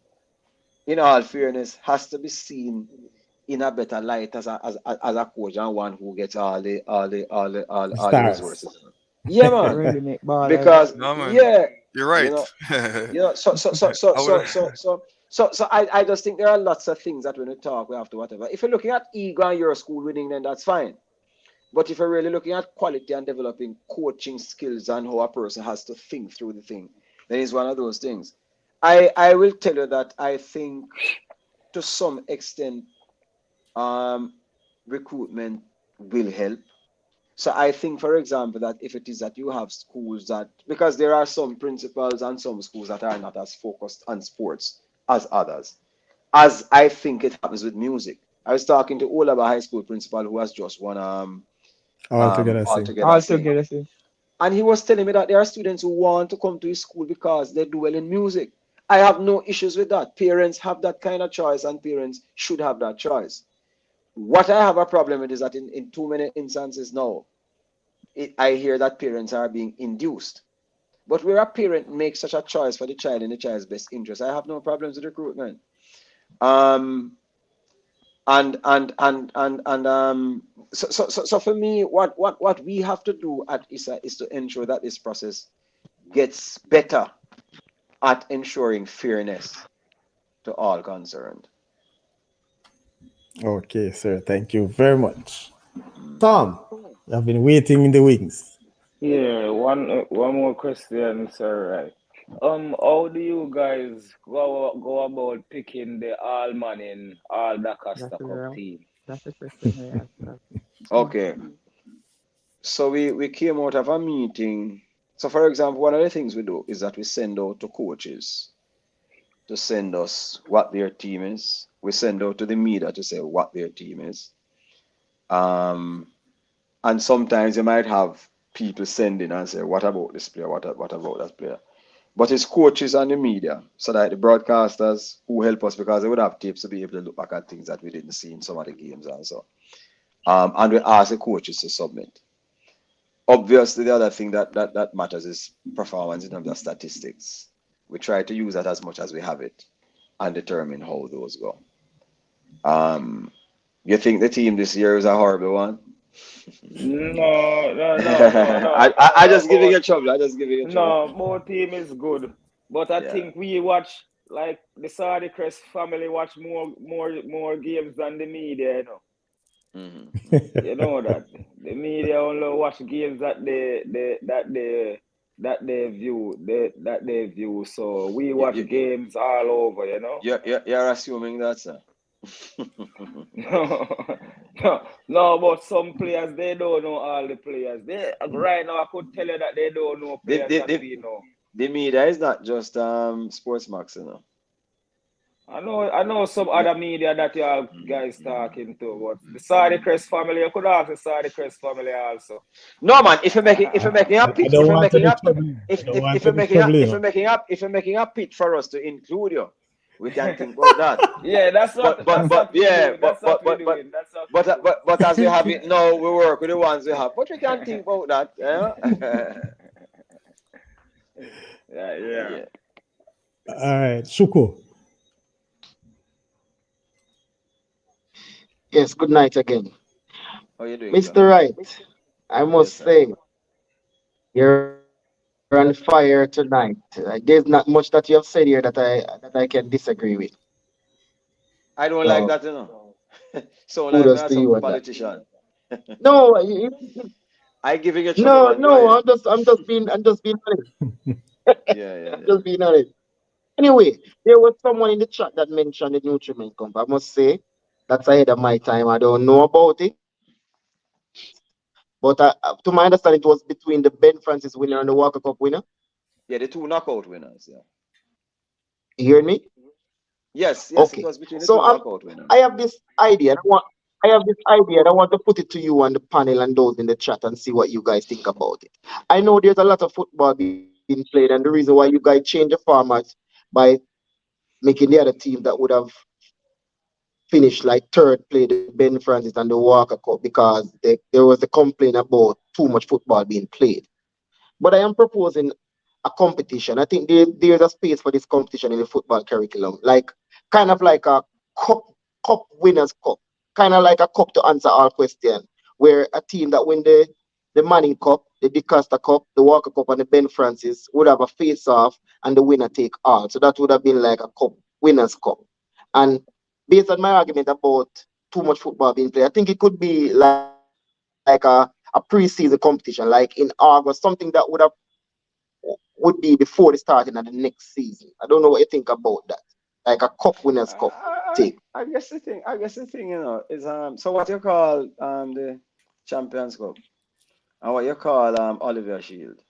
in all fairness, has to be seen in a better light as a coach and one who gets all the Stars. resources. Yeah, man. Really make ballers. Because No, man. yeah, You're you right. know, I I just think there are lots of things that when we talk we have to whatever. If you're looking at ego and your school winning, then that's fine. But if you're really looking at quality and developing coaching skills and how a person has to think through the thing, then it's one of those things. I will tell you that I think to some extent recruitment will help. So I think, for example, that if it is that you have schools that, because there are some principals and some schools that are not as focused on sports as others, as I think it happens with music. I was talking to Olaba High School principal who has just won All together sing. Altogether All Sing. together, see. And he was telling me that there are students who want to come to his school because they do well in music. I have no issues with that. Parents have that kind of choice and parents should have that choice. What I have a problem with is that in too many instances now, I hear that parents are being induced. But where a parent makes such a choice for the child in the child's best interest, I have no problems with recruitment. Um, so for me, what we have to do at ISSA is to ensure that this process gets better at ensuring fairness to all concerned. Okay, sir. Thank you very much. Tom, you have been waiting in the wings. Yeah, one more question, sir. Right. How do you guys go about picking the all man in all That's DaCosta Cup the team? that's the question I asked. Okay, so we came out of a meeting. So for example, one of the things we do is that we send out to coaches to send us what their team is. We send out to the media to say what their team is. Um, and sometimes you might have people sending and say, what about this player? What about that player? But it's coaches and the media, so that the broadcasters who help us because they would have tapes to be able to look back at things that we didn't see in some of the games and so. And we ask the coaches to submit. Obviously, the other thing that matters is performance in terms of statistics. We try to use that as much as we have it and determine how those go. You think the team this year is a horrible one? I just giving you trouble. I just giving you trouble. No, both team is good, but I Yeah. think we watch like the Saudichress family watch more games than the media. You know that the media only watch games that they view. So we You, watch you, games all over. you're assuming that, sir. No, but some players they don't know all the players. They right now I could tell you that they don't know The, players the, that the, we know. the media is not just sports max, I know some other media that you all guys talking to, but the Saudichress family, you could ask the Saudichress family also. No, man. If you're making a I pitch, don't want any trouble. I don't want any trouble. if you're making a pitch for us to include you, we can think about that. Yeah, that's what we're Yeah, doing. That's what we're doing. That's what we're doing. but as we have it now, we work with the ones we have. But we can think about that. Yeah. Yeah. Yeah. All right, Shuko. Yes, good night again. How you doing, sir? Mr. Wright, I Yes, must sir. say, you're on fire tonight. There's not much that you have said here that I can disagree with. I don't So like that, So like kudos me to as some you on that. politician. No, I giving you trouble, no, man. Go no. ahead. I'm just being honest. Yeah, yeah, I'm yeah. just being honest. Anyway, there was someone in the chat that mentioned the nutriment comp. I must say that's ahead of my time. I don't know about it, but to my understanding, it was between the Ben Francis winner and the Walker Cup winner. Yeah, the two knockout winners. Yeah. You hear me? Yes, yes, it Okay. was between the So two knockout I winners. have this idea. I have this idea and I want to put it to you on the panel and those in the chat and see what you guys think about it. I know there's a lot of football being played, and the reason why you guys change the format by making the other team that would have finished like third play the Ben Francis and the Walker Cup because there was a complaint about too much football being played. But I am proposing a competition. I think there's a space for this competition in the football curriculum, like kind of like a cup cup winners cup, kind of like a cup to answer all questions, where a team that win the Manning Cup, the DaCosta Cup, the Walker Cup, and the Ben Francis would have a face off, and the winner take all. So that would have been like a cup winners cup. And based on my argument about too much football being played, I think it could be like a pre-season competition, like in August, something that would be before the starting of the next season. I don't know what you think about that. Like a cup winners cup take. I guess the thing, is so what you call the Champions Cup and what you call Oliver Shield.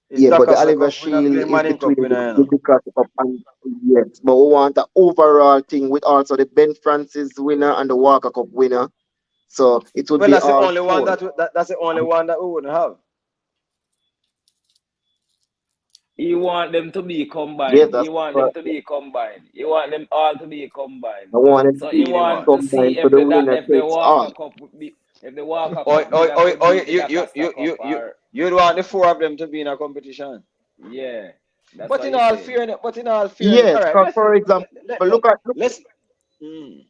Is Yeah, but the Dakasa Oliver Cup winner Shield playing is Manning between Cup winner, the Because Cup and yes, but we want the overall thing with also the Ben Francis winner and the Walker Cup winner. So it would Well, be that's the all only one four. that's the only one that we wouldn't have. He want them to be Yes, combined. He that's want them correct. to be combined. He want them all to be combined. I want it to So he Really be want one. to see combined so the winner if the takes Walker all. Cup would be if the Walker Or, Cup or, winner or, could or beat the you, you, DaCosta you, Cup you, you, or you'd want the four of them to be in a competition. yeah. That's But what in he's all saying. fairness, but in all fairness, Yes, all right, because for example, look at look, let's mm.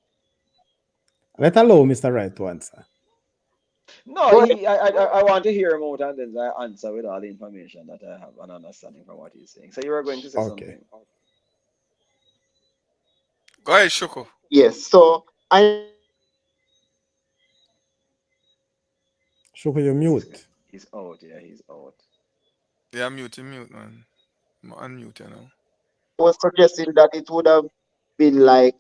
Let alone Mr. Right to answer. No, go ahead. I want to hear him out and then I answer with all the information that I have an understanding from what he's saying. So you were going to say Okay. something. Go ahead, Shoko. Yes, so I know there's a lot of football being played, and I know there's a lot of Shuko, you mute. He's out, yeah, he's out. Yeah, mute, man. Unmute, you know. I was suggesting that it would have been like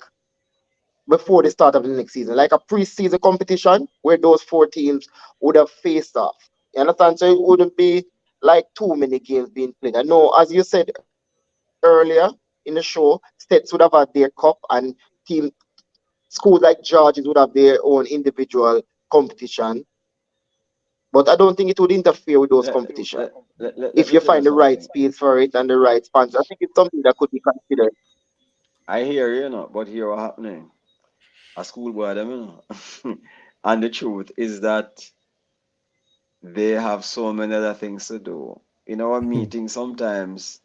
before the start of the next season, like a pre-season competition where those four teams would have faced off. You understand? So it wouldn't be like too many games being played. I know, as you said earlier in the show, states would have had their cup, and team schools like George's would have their own individual competition. But I don't think it would interfere with those Let, competition let if me you tell you find the right something. space for it and the right sponsor. I think it's something that could be considered. I hear you, but here what happening. A schoolboy, them. And the truth is that they have so many other things to do. In our meetings, sometimes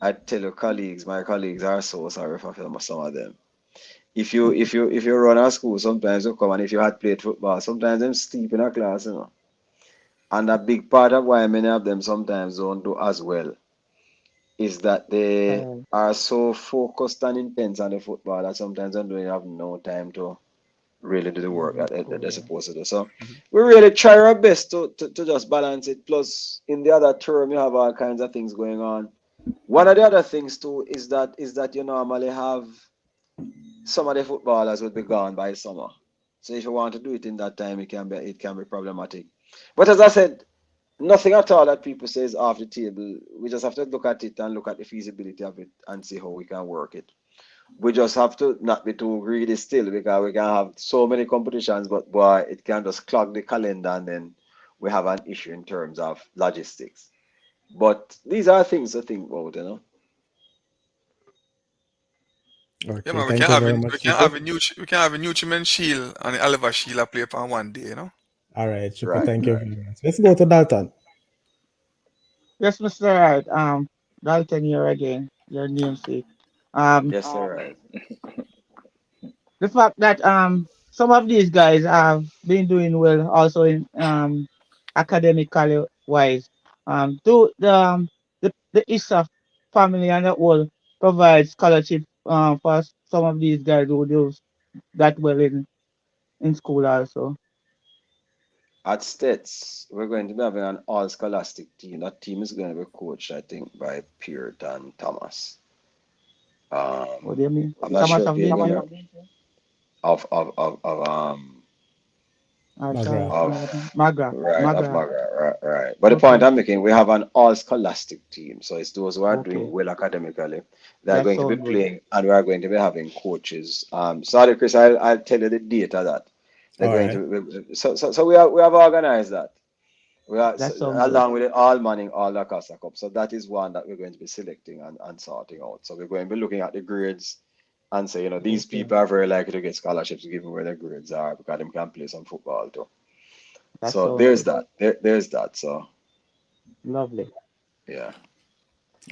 I tell your colleagues, my colleagues are so sorry for some of them. If you run a school, sometimes you come and if you had played football, sometimes them sleep in a class. And a big part of why many of them sometimes don't do as well is that they are so focused and intense on the football that sometimes they don't have no time to really do the work that they're supposed to do. So Mhm. we really try our best to just balance it. Plus, in the other term, you have all kinds of things going on. One of the other things too is that you normally have some of the footballers will be gone by summer. So if you want to do it in that time, it can be problematic. But as I said, nothing at all that people say is off the table. We just have to look at it and look at the feasibility of it and see how we can work it. We just have to not be too greedy still because we can have so many competitions, but boy, it can just clog the calendar and then we have an issue in terms of logistics. But these are things to think about. Yeah, Okay, man. We thank can you have very a much, we can have Shuko. a new we can have a nutriment shield and the Oliver shield I play for one day. All right, Shuko, Right, thank you right. very much. Let's go to Dalton. Yes, Mr. Wright. Dalton here again, your namesake. Um, Yes, sir, right. the fact that some of these guys have been doing well also in academically wise. Do the ISSA family and the whole provide scholarship for some of these guys who do that well in school also. At States, we're going to be having an all scholastic team. That team is going to be coached, I think, by Peart and Thomas. What do you mean? I'm not sure Thomas if of they're going Linvern? to of Sorry. Magra. of Magra. right of Magra. Margaret, right. But the point Okay. I'm making, we have an all scholastic team. So it's those who are doing Okay. well academically. They are That going to be sounds good. playing, and we are going to be having coaches. Sorry, Chris, I'll tell you the date of that. They're All going right. to so we have organized that. We are That sounds good. along with the all manning, all the Costa Cup. So that is one that we're going to be selecting and sorting out. So we're going to be looking at the grades and say, these Okay. people are very likely to get scholarships given where their grades are because they can play some football too. That So sounds there's good. that. There's that. So Lovely. yeah.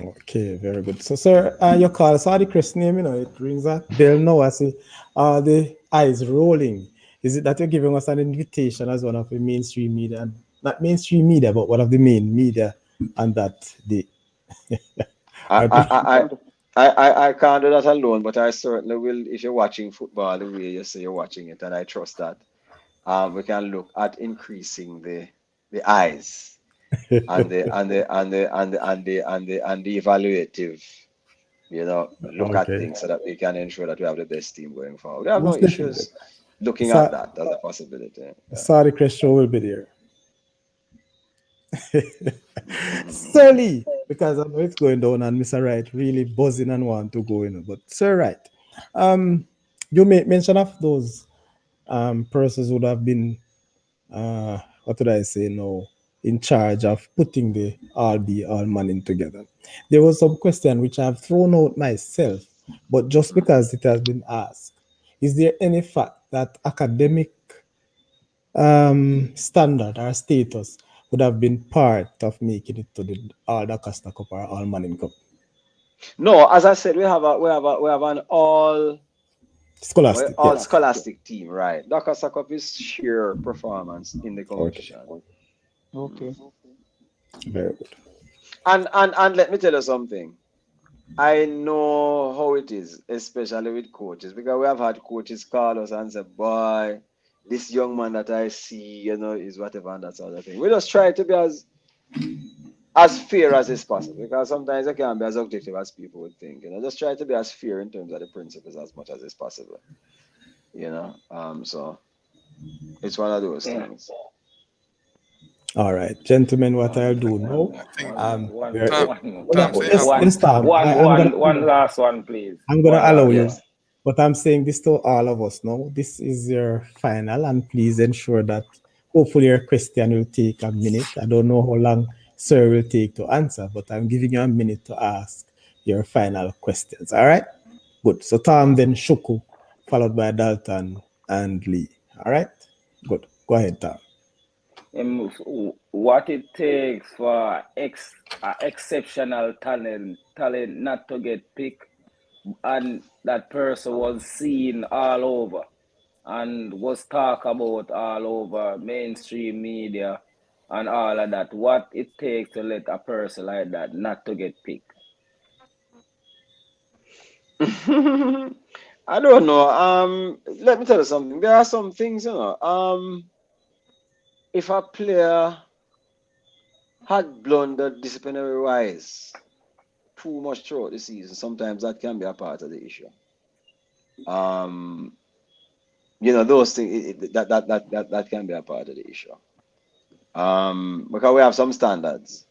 Okay, very good. So, sir, your call Saudichress name, it rings a bell now. I see the eyes rolling. Is it that you're giving us an invitation as one of the mainstream media, and not mainstream media, but one of the main media on that day? I I I pre- I I can't do that alone, but I certainly will if you're watching football the way you say you're watching it, and I trust that. We can look at increasing the eyes and the evaluative, look at okay, things so that we can ensure that we have the best team going forward. We have no most definitely. issues looking at Sa- that as a possibility. Yeah. Saudichress show will be there. Mhm. Sir Lee, because I know it's going down and Mr. Wright really buzzing and want to go, But Sir Wright, um, you made mention of those persons would have been what would I say now, in charge of putting the all be all manning together. There was some question which I've thrown out myself, but just because it has been asked, is there any fact that academic standard or status would have been part of making it to the All Costa Cup or All Manning Cup? No, as I said, we have an Scholastic, all yes. scholastic team, right? DaCosta Cup is sheer performance in the Okay, competition. Okay. very good. And let me tell you something. I know how it is, especially with coaches, because we have had coaches call us and say, "Boy, this young man that I see, is whatever and that sort of thing." We just try to be as fair as is possible, because sometimes it can be as objective as people would think. Just try to be as fair in terms of the principles as much as is possible. So it's one of those Yeah. things. All right, gentlemen, what I'll do now, I think we're, Tom, Tom say yes, one. yes, Tom, one last one, please. I'm gonna One allow last you, one. Yes. but I'm saying this to all of us now. This is your final, and please ensure that hopefully your question will take a minute. I don't know how long Sir will take to answer, but I'm giving you a minute to ask your final questions. All right? Good. So Tom, then Shuku, followed by Dalton and Lee. All right? Good. Go ahead, Tom. What it takes for exceptional talent not to get picked, and that person was seen all over and was talked about all over mainstream media and all of that. What it takes to let a person like that not to get picked. I don't know. Let me tell you something. There are some things, if a player had blundered disciplinary wise too much throughout the season, sometimes that can be a part of the issue. Um, those things that can be a part of the issue. Because we have some standards,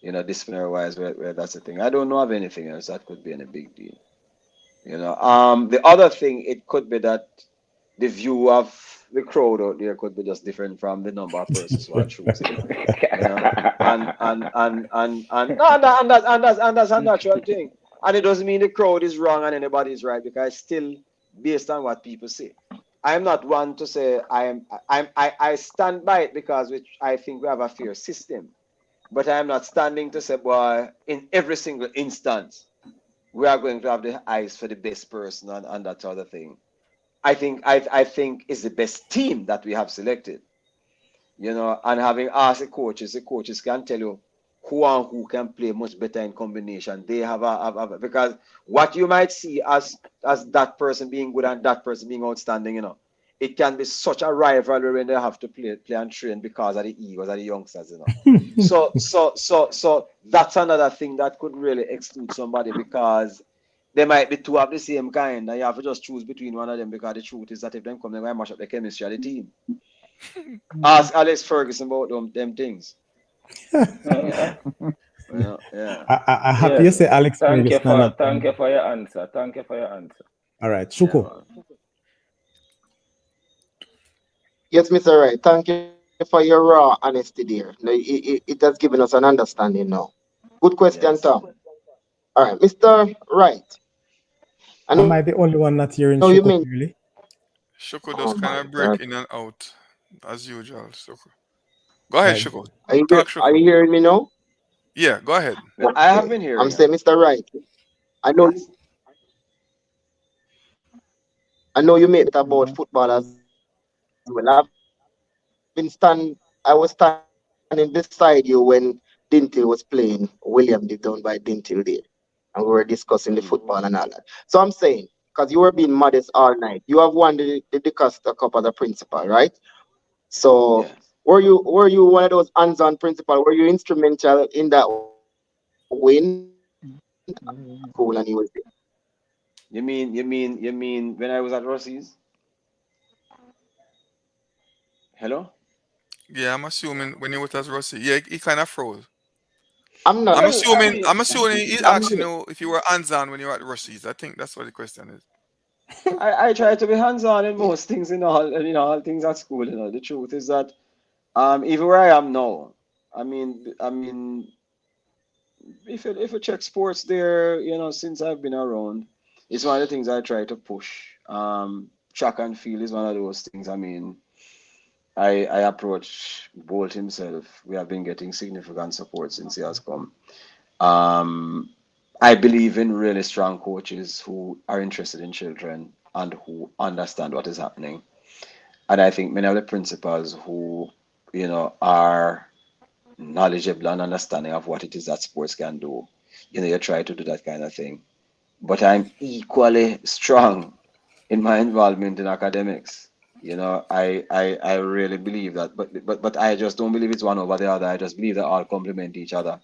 disciplinary wise, where that's the thing. I don't know of anything else that could be any big deal. The other thing, it could be that the view of the crowd out there could be just different from the number of persons who are choosing. And no, and that's a natural thing. And it doesn't mean the crowd is wrong and anybody is right, because still based on what people say. I am not one to say I stand by it, because I think we have a fair system. But I am not standing to say, boy, in every single instance, we are going to have the eyes for the best person and that sort of thing. I think it's the best team that we have selected. And having asked the coaches can tell you who and who can play much better in combination. They because what you might see as that person being good and that person being outstanding, it can be such a rivalry when they have to play and train because of the egos of the youngsters. So that's another thing that could really exclude somebody because they might be two of the same kind, and you have to just choose between one of them because the truth is that if them come, they might mash up the chemistry of the team. Ask Alex Ferguson about them things. Yeah. Yeah. I happy Yeah. you say Alex Ferguson and not Thank you for your answer. Thank you for your answer. all right, Yeah, Shuko. man. Yes, Mr. Wright. Thank you for your raw honesty there. No, it has given us an understanding now. Good question, Yes. Tom. All right, Mr. Wright. I know Am you I the only one mentioned. not hearing Shuko clearly? Oh Shoko my just kind of God. break in and out as usual. Shoko. Go ahead, Right. Shoko. Talk, Are Shoko. you hearing me now? Yeah, go ahead. Well, I have Okay. been I'm hearing saying, him. Mr. Wright. I know. Yes. I know you made it about football as well. I was standing beside you when Dintil was playing William Did down by Dintil there, and we were discussing the football and all that. So I'm saying, because you were being modest all night, you have won the DaCosta Cup as a principal, right? So Yes. were you one of those hands-on principal? Were you instrumental in that win? Cool, and you was there. You mean when I was at Rossi's? Hello? Yeah, I'm assuming when you were with Rossi, yeah, he kind of froze. I'm not. I'm Well, I assuming. mean, I'm assuming he's I'm asking you if you were hands-on when you were at Rossi's. I think that's what the question is. I try to be hands-on in most things in all things at school. The truth is that even where I am now, I mean, if you check sports there, since I've been around, it's one of the things I try to push. Track and field is one of those things. I approach Bolt himself. We have been getting significant support since he has come. Um, I believe in really strong coaches who are interested in children and who understand what is happening. And I think many of the principals who, are knowledgeable and understanding of what it is that sports can do, you try to do that kind of thing. But I'm equally strong in my involvement in academics. I really believe that, but I just don't believe it's one over the other. I just believe they all complement each other,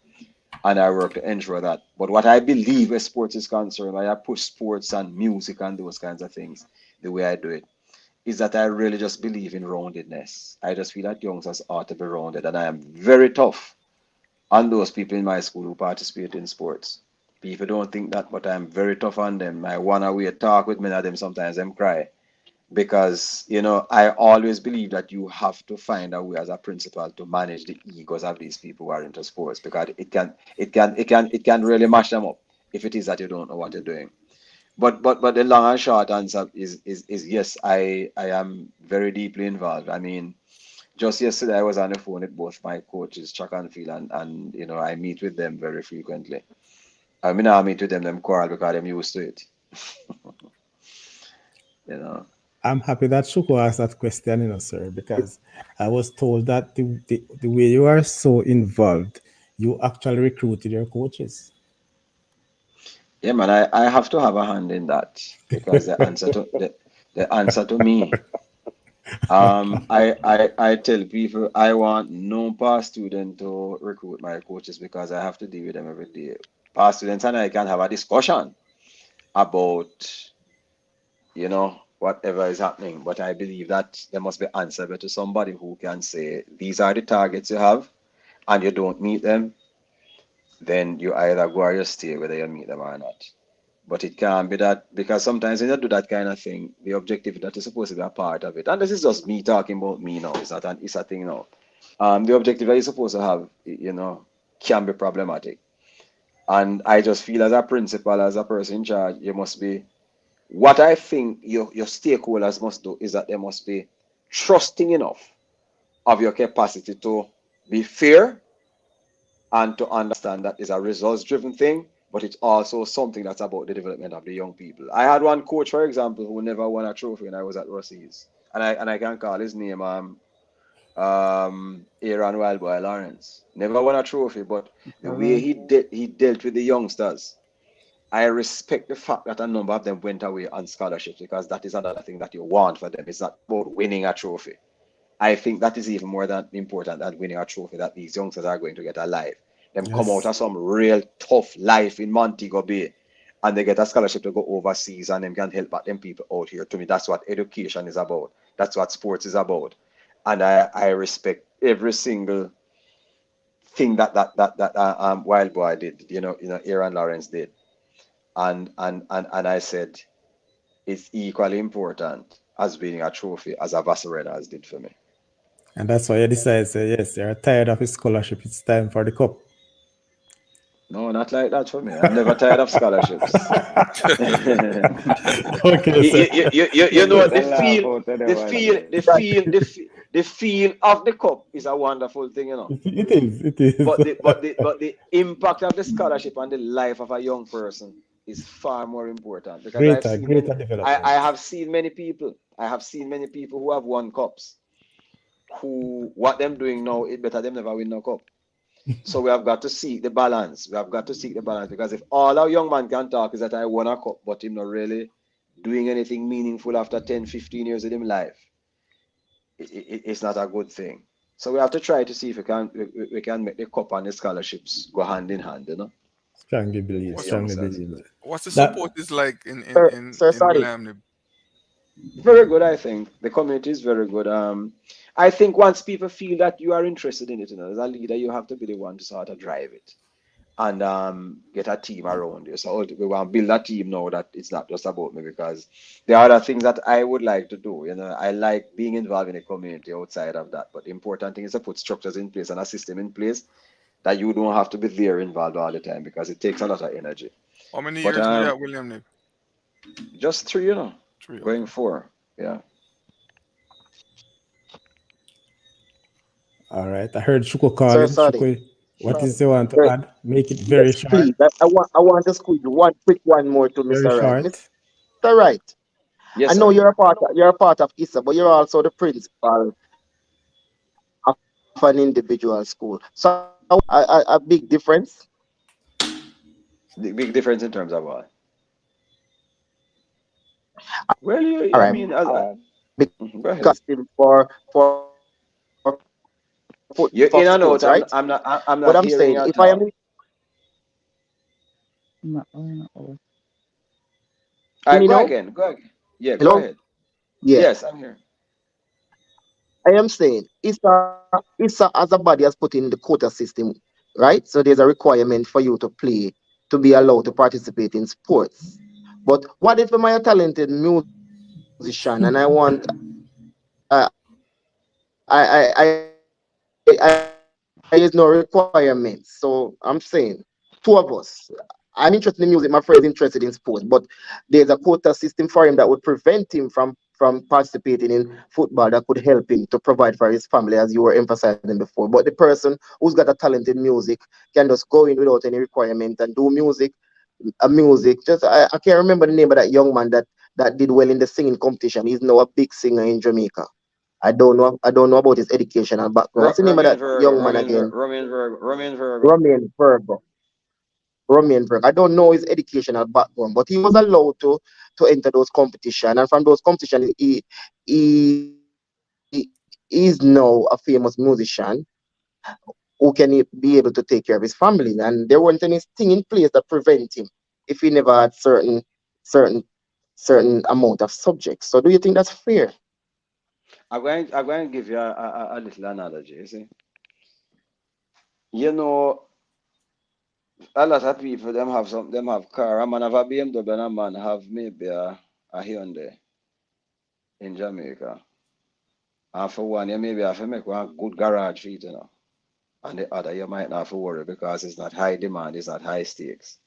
and I work to ensure that. But what I believe as sports is concerned, why I push sports and music and those kinds of things the way I do it, is that I really just believe in roundedness. I just feel that youngsters ought to be rounded, and I am very tough on those people in my school who participate in sports. People don't think that, but I'm very tough on them. I wanna we talk with many of them. Sometimes them cry because I always believe that you have to find a way as a principal to manage the egos of these people who are into sports because it can really mash them up if it is that you don't know what you're doing. But the long and short answer is yes, I am very deeply involved. I mean, just yesterday I was on the phone with both my coaches, Chuck and Phil, and I meet with them very frequently. I mean I meet with them quarrel because I'm used to it. you know. I'm happy that Shuko asked that question, sir, because I was told that the way you are so involved, you actually recruited your coaches. Yeah, man, I have to have a hand in that because the answer to me, I tell people I want no past student to recruit my coaches because I have to deal with them every day. Past students and I can have a discussion about whatever is happening, but I believe that there must be answerable to somebody who can say these are the targets you have and you don't meet them, then you either go or you stay whether you meet them or not. But it can be that because sometimes when you do that kind of thing, the objective that is supposed to be a part of it, and this is just me talking about me now, it's not an it's a thing now. The objective that you're supposed to have, can be problematic. And I just feel as a principal, as a person in charge, you must be what I think your stakeholders must do is that they must be trusting enough of your capacity to be fair and to understand that it's a results driven thing, but it's also something that's about the development of the young people. I had one coach, for example, who never won a trophy when I was at Rossi's, and I can call his name Aaron Wildboy Lawrence. Never won a trophy, but the way he dealt with the youngsters, I respect the fact that a number of them went away on scholarships because that is another thing that you want for them. It's not about winning a trophy. I think that is even more than important than winning a trophy that these youngsters are going to get a life. Them come out Yes. of some real tough life in Montego Bay and they get a scholarship to go overseas and them can help back them people out here. To me, that's what education is about. That's what sports is about. And I respect every single thing that Wild Boy did, Aaron Lawrence did. And I said it's equally important as winning a trophy as a Vassarellas did for me. And that's why you decide, say, yes, you're tired of his scholarship. It's time for the cup. No, not like that for me. I'm never tired of scholarships. Okay, you, sir. you You know get a the laugh feel, out of the them one feel, day. the feel, the feel, the feel of the cup is a wonderful thing, It is. It is. But the impact of the scholarship on the life of a young person is far more important because Greater I development. have seen many people. I have seen many people who have won cups who what them doing now it better them never win no cup. So we have got to seek the balance. We have got to seek the balance because if all our young man can talk is that I won a cup, but him not really doing anything meaningful after 10, 15 years in him life, it's not a good thing. So we have to try to see if we can make the cup and the scholarships go hand in hand, Strongly believe. for What's Strongly youngsters. believe. what's the That support is like in in Sir, in sir, in sorry. William? Very good, I think. The community is very good. I think once people feel that you are interested in it, as a leader, you have to be the one to sort of drive it and get a team around you. So we want to build a team now that it's not just about me because there are other things that I would like to do. I like being involved in the community outside of that. But the important thing is to put structures in place and a system in place that you don't have to be there involved all the time because it takes a lot of energy. How many But years do you at William Nick? just three, 3. going Okay. four. Yeah. all right. I heard Shuko Sir, calling. sorry. Shuko, what is you want to Right. add? Make it very Yes, short. please. I want to squeeze one quick one more to Very Mr. Wright. short. Mr. Wright, I Yes, know sir. you're a part of ISSA, but you're also the principal of an individual school. So a big difference The big difference in terms of what? Well, all I right, mean, go because ahead. for sports, right? You're in and out. But I'm saying I'm if not I am hearing you at all. All hear right, me go now, again. Go again. Yeah, go hello, ahead. yeah, Yes, I'm here. I am saying ISSA as a body has put in the quota system, right? So there's a requirement for you to play to be allowed to participate in sports. But what if I'm a talented musician and I is no requirements. So I'm saying two of us. I'm interested in music. My friend is interested in sports, but there's a quota system for him that would prevent him from participating in football that could help him to provide for his family, as you were emphasizing before. But the person who's got a talent in music can just go in without any requirement and do music. A music. Just I can't remember the name of that young man that did well in the singing competition. He's now a big singer in Jamaica. I don't know about his educational background. What's the name of that young man again? Romain Virgo. Romain Virgo. Romain Virgo. I don't know his educational background, but he was allowed to enter those competitions, and from those competitions, he is now a famous musician who can be able to take care of his family. And there weren't anything in place that prevent him if he never had certain certain amount of subjects. So do you think that's fair? I'm going to give you a little analogy. You see, you know, a lot of people them have car. A man have a BMW and a man have maybe a Hyundai in Jamaica. And for one, you maybe have to make one good garage feet. And the other, you might not have to worry because it's not high demand, it's not high stakes.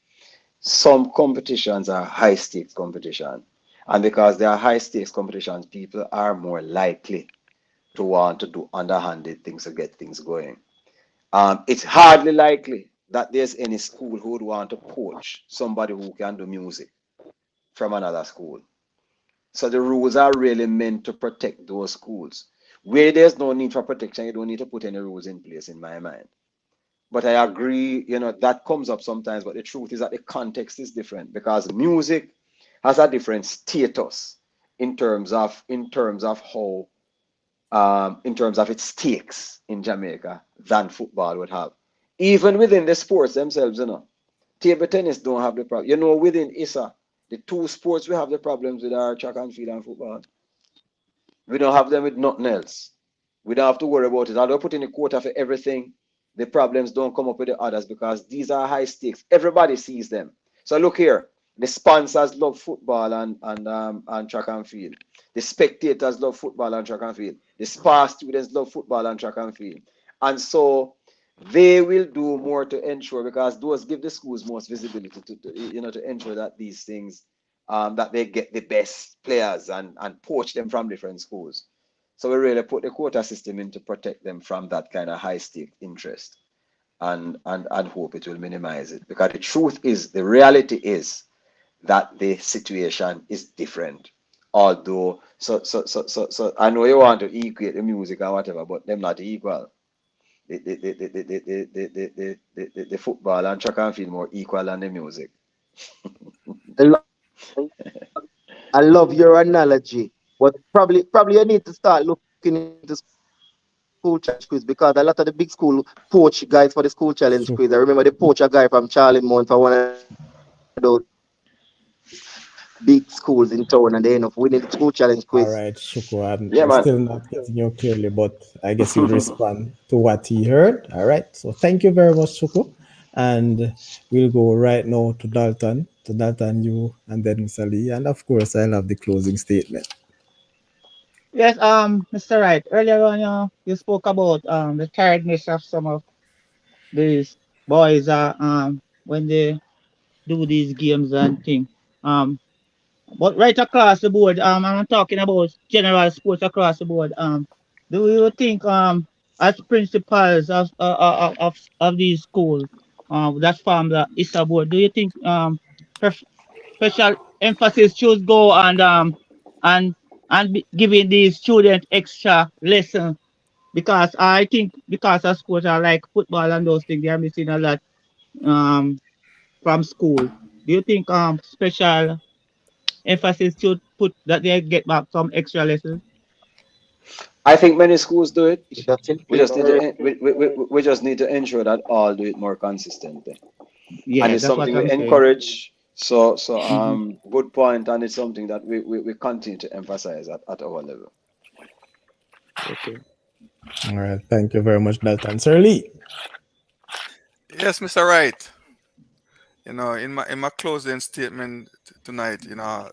Some competitions are high stakes competition. And because they are high stakes competitions, people are more likely to want to do underhanded things to get things going. It's hardly likely that there's any school who would want to poach somebody who can do music from another school. So the rules are really meant to protect those schools. Where there's no need for protection, you don't need to put any rules in place, in my mind. But I agree, that comes up sometimes. But the truth is that the context is different because music has a different status in terms of how in terms of its stakes in Jamaica than football would have. Even within the sports themselves, table tennis don't have the problem. Within ISSA, the two sports we have the problems with are track and field and football. We don't have them with nothing else. We don't have to worry about it. Although put in a quota for everything, the problems don't come up with the others because these are high stakes. Everybody sees them. So look here, the sponsors love football and track and field. The spectators love football and track and field. The SPA students love football and track and field. And so they will do more to ensure because those give the schools most visibility to ensure that these things that they get the best players and poach them from different schools. So we really put the quota system in to protect them from that kind of high stake interest and hope it will minimize it. Because the truth is, the reality is that the situation is different. Although, so I know you want to equate the music or whatever, but them not equal. The football and track and field more equal than the music. I lo- I love your analogy, but probably you need to start looking into school challenge quiz because a lot of the big school poach guys for the school challenge quiz. I remember they poach a guy from Charlie Mount for one of those big schools in town, and they end up winning the school challenge quiz. All right, Shukro, Yeah, I'm man. still not getting you clearly, but I guess you'll respond to what he heard. All right, so thank you very much, Shukro. And we'll go right now to Dalton, you, and then Mr. Lee. And of course, I'll have the closing statement. Yes, Mr. Wright, earlier on, you spoke about the tiredness of some of these boys when they do these games and things. Um, but right across the board, I'm talking about general sports across the board. Do you think as principals of these schools that form the ISSA board, do you think special emphasis should go and giving these students extra lesson because I think because of sports are like football and those things they are missing a lot um from school. Do you think special emphasis should put that they get back some extra lessons? I think many schools do it. That's We just need important. to we just need to ensure that all do it more consistently. And Yeah, it's that's what something we I'm saying. encourage. So Hmm. good point, and it's something that we continue to emphasize at our level. Okay. All right, thank you very much, Dalton. Sir Lee. Yes, Mr. Wright. In my closing statement tonight,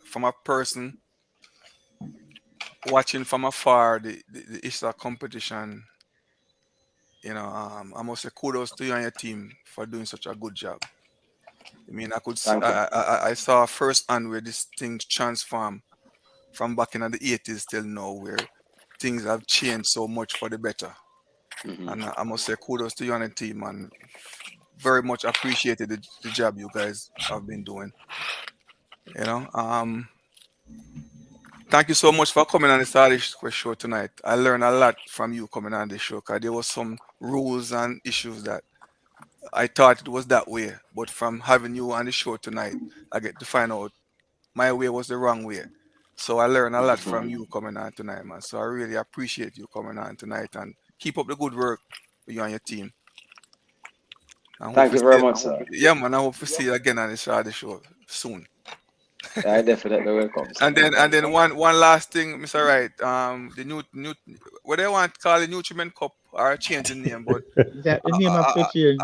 from a person watching from afar the ISSA competition, I must say kudos to you and your team for doing such a good job. I mean, I could see, Thank you. I saw firsthand where this thing transformed from back in the 80s till now, where things have changed so much for the better. Hmm. And I must say kudos to you and the team, and very much appreciated the job you guys have been doing. You know, thank you so much for coming on the Saudichress show tonight. I learned a lot from you coming on the show because there was some rules and issues that I thought it was that way, but from having you on the show tonight, I get to find out my way was the wrong way. So I learned a lot from you coming on tonight, man. So I really appreciate you coming on tonight and keep up the good work with you and your team. I hope Thank we you very see, much, sir. yeah, man. I hope we see you again on the show soon. I definitely will come, sir. And then one last thing, Mr. Wright. The new what they want to call the Nutriment Cup or change the name, but Is that the uh, name uh, of uh, the uh, change?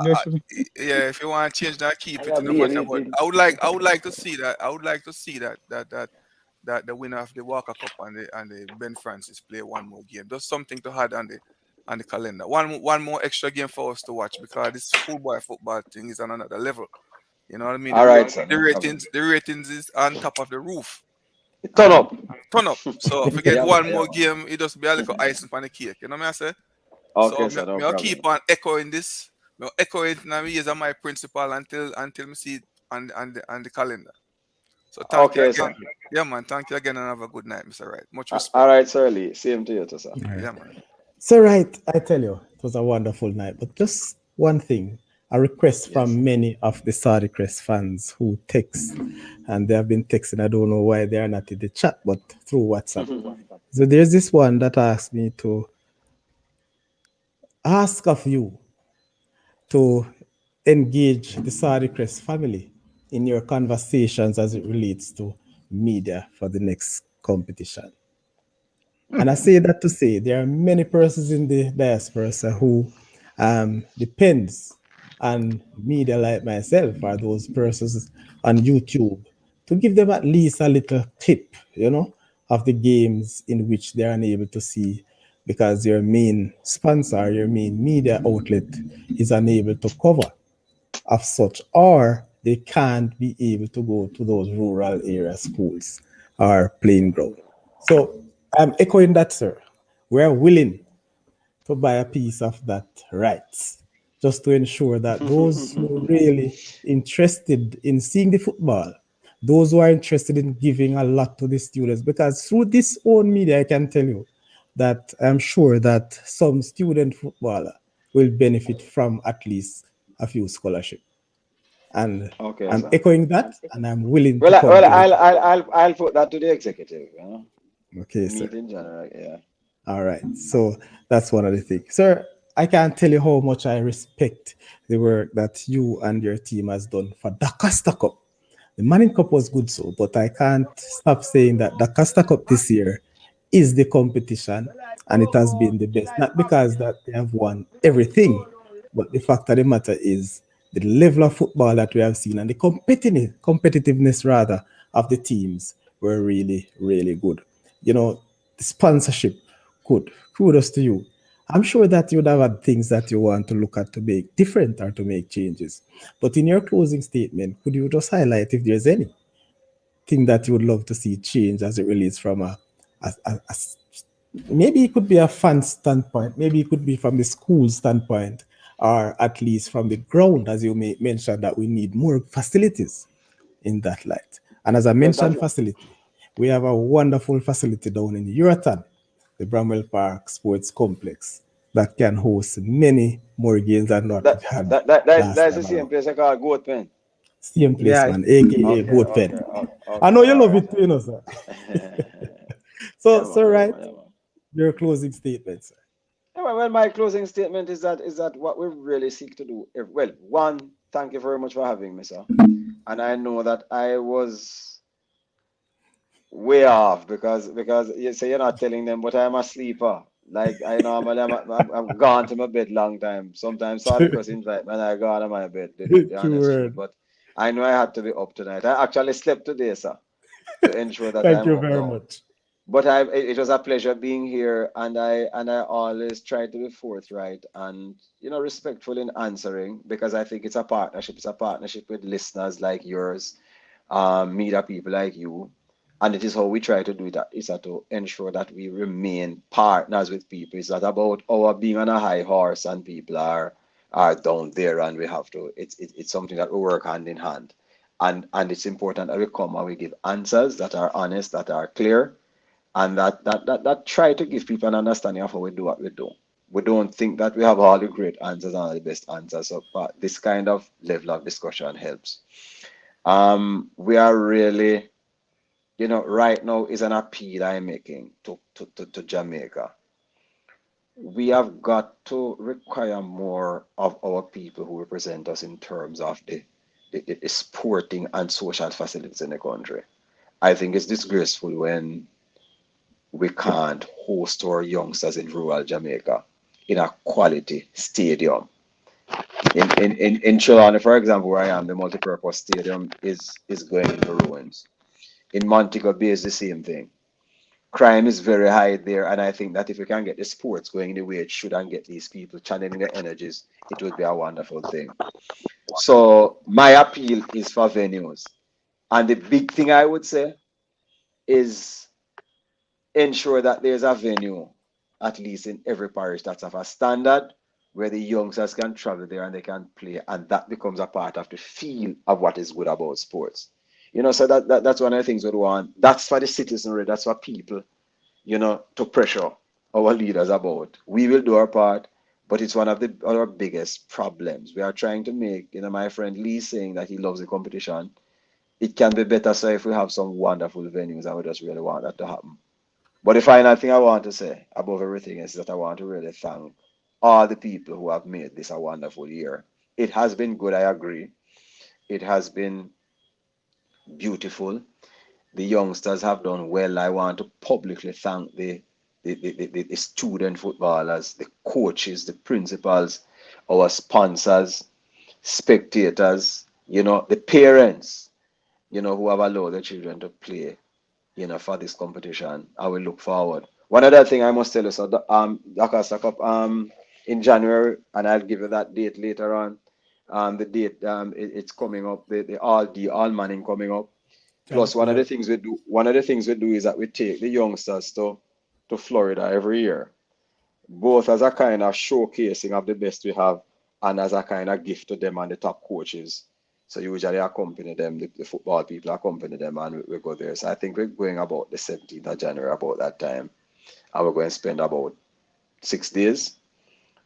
yeah, if you want to change that, keep I it. have No matter. been But eating. I would like to see that. I would like to see that the winner of the Walker Cup and the Ben Francis play one more game. Just something to add on the calendar. One more extra game for us to watch because this schoolboy football thing is on another level. You know what I mean? All right, sir. The No problem. ratings the ratings is on top of the roof. Turn And up. turn up. So if we get Yeah, man. one more game, it just be a little icing on the cake. You know what I say? So Okay, me, sir. No me I'll keep problem. on echoing this. Me I'll echo it in my ears and my principal until me see it on the calendar. So thank you Okay, again. sir. Yeah, man. Thank you again and have a good night, Mr. Wright. Much respect. All right, sir Lee. Same to you, too, sir. All right. Yeah, man. So, right, I tell you, it was a wonderful night. But just one thing a request Yes. from many of the Saudichress fans who text, and they have been texting. I don't know why they are not in the chat, but through WhatsApp. So there's this one that asked me to ask of you to engage the Saudichress family in your conversations as it relates to media for the next competition. And I say that to say there are many persons in the diaspora sir, who depends on media like myself or those persons on YouTube to give them at least a little tip, of the games in which they are unable to see because your main sponsor, your main media outlet is unable to cover of such, or they can't be able to go to those rural area schools or playing ground. So I'm echoing that, sir. We're willing to buy a piece of that rights just to ensure that those who are really interested in seeing the football, those who are interested in giving a lot to the students, because through this own media, I can tell you that I'm sure that some student footballer will benefit from at least a few scholarship. And Okay, I'm sir. echoing that, and I'm willing to Well, come to the. I'll put that to the executive. Okay, sir. Meet in general. Yeah. All right. So that's one of the things. Sir, I can't tell you how much I respect the work that you and your team has done for DaCosta Cup. The Manning Cup was good, so, but I can't stop saying that DaCosta Cup this year is the competition and it has been the best. Not because that they have won everything, but the fact of the matter is the level of football that we have seen and the competitiveness rather of the teams were really, really good. The sponsorship, good. Kudos to you. I'm sure that you'd have had things that you want to look at to make different or to make changes. But in your closing statement, could you just highlight if there's anything that you would love to see change as it relates from a maybe it could be a fan standpoint, maybe it could be from the school standpoint, or at least from the ground, as you may mention that we need more facilities in that light. And as I Well, mentioned, facility, we have a wonderful facility down in Euroton, the Bramwell Park Sports Complex, that can host many more games than what that it had that that, that last that's the time same around. place I call Goat Pen. Same place, Yeah. man, aka Okay, Goat okay, Pen. I okay, know you all love right, it too, sir. sir. So, Yeah, man, yeah, right, man, yeah, man. your closing statement, sir. Yeah, well, my closing statement is that what we really seek to do. Well, one, thank you very much for having me, sir. And I know that I was way off because you say you're not telling them, but I'm a sleeper. Like I normally I'm gone to my bed long time. Sometimes Saudichress invite me and I go out of my bed. The True honest truth, word. but I know I had to be up tonight. I actually slept today, sir, to ensure that Thank I'm you up very now. much. But it was a pleasure being here, and I always try to be forthright and respectful in answering because I think it's a partnership. It's a partnership with listeners like yours, media people like you, and it is how we try to do that. Is that to ensure that we remain partners with people. It's not about our being on a high horse and people are down there, and we have to. It's something that we work hand in hand, and it's important that we come and we give answers that are honest, that are clear, and that try to give people an understanding of how we do what we do. We don't think that we have all the great answers and all the best answers, so but this kind of level of discussion helps. We are really, right now is an appeal I'm making to Jamaica. We have got to require more of our people who represent us in terms of the sporting and social facilities in the country. I think it's disgraceful when we can't host our youngsters in rural Jamaica in a quality stadium. In Trelawney, for example, where I am, the multi-purpose stadium is going into ruins. In Montego Bay is the same thing. Crime is very high there, and I think that if we can get the sports going the way it should and get these people channeling their energies, it would be a wonderful thing. So my appeal is for venues. And the big thing I would say is ensure that there's a venue, at least in every parish, that's of a standard where the youngsters can travel there and they can play, and that becomes a part of the feel of what is good about sports. So that's one of the things we want. That's for the citizenry, that's for people, to pressure our leaders about. We will do our part, But it's one of the our biggest problems. We are trying to make, my friend Lee saying that he loves the competition. It can be better so if we have some wonderful venues, and we just really want that to happen. But the final thing I want to say above everything is that I want to really thank all the people who have made this a wonderful year. It has been good, I agree. It has been beautiful. The youngsters have done well. I want to publicly thank the student footballers, the coaches, the principals, our sponsors, spectators, the parents, who have allowed the children to play, for this competition. I will look forward. One other thing I must tell you, so DaCosta Cup in January, and I'll give you that date later on. The date it's coming up, the all manning coming up. Plus, one of the things we do is that we take the youngsters to Florida every year, both as a kind of showcasing of the best we have and as a kind of gift to them and the top coaches. So usually accompany them, the football people accompany them, and we go there. So I think we're going about the 17th of January, about that time. And we're going to spend about 6 days,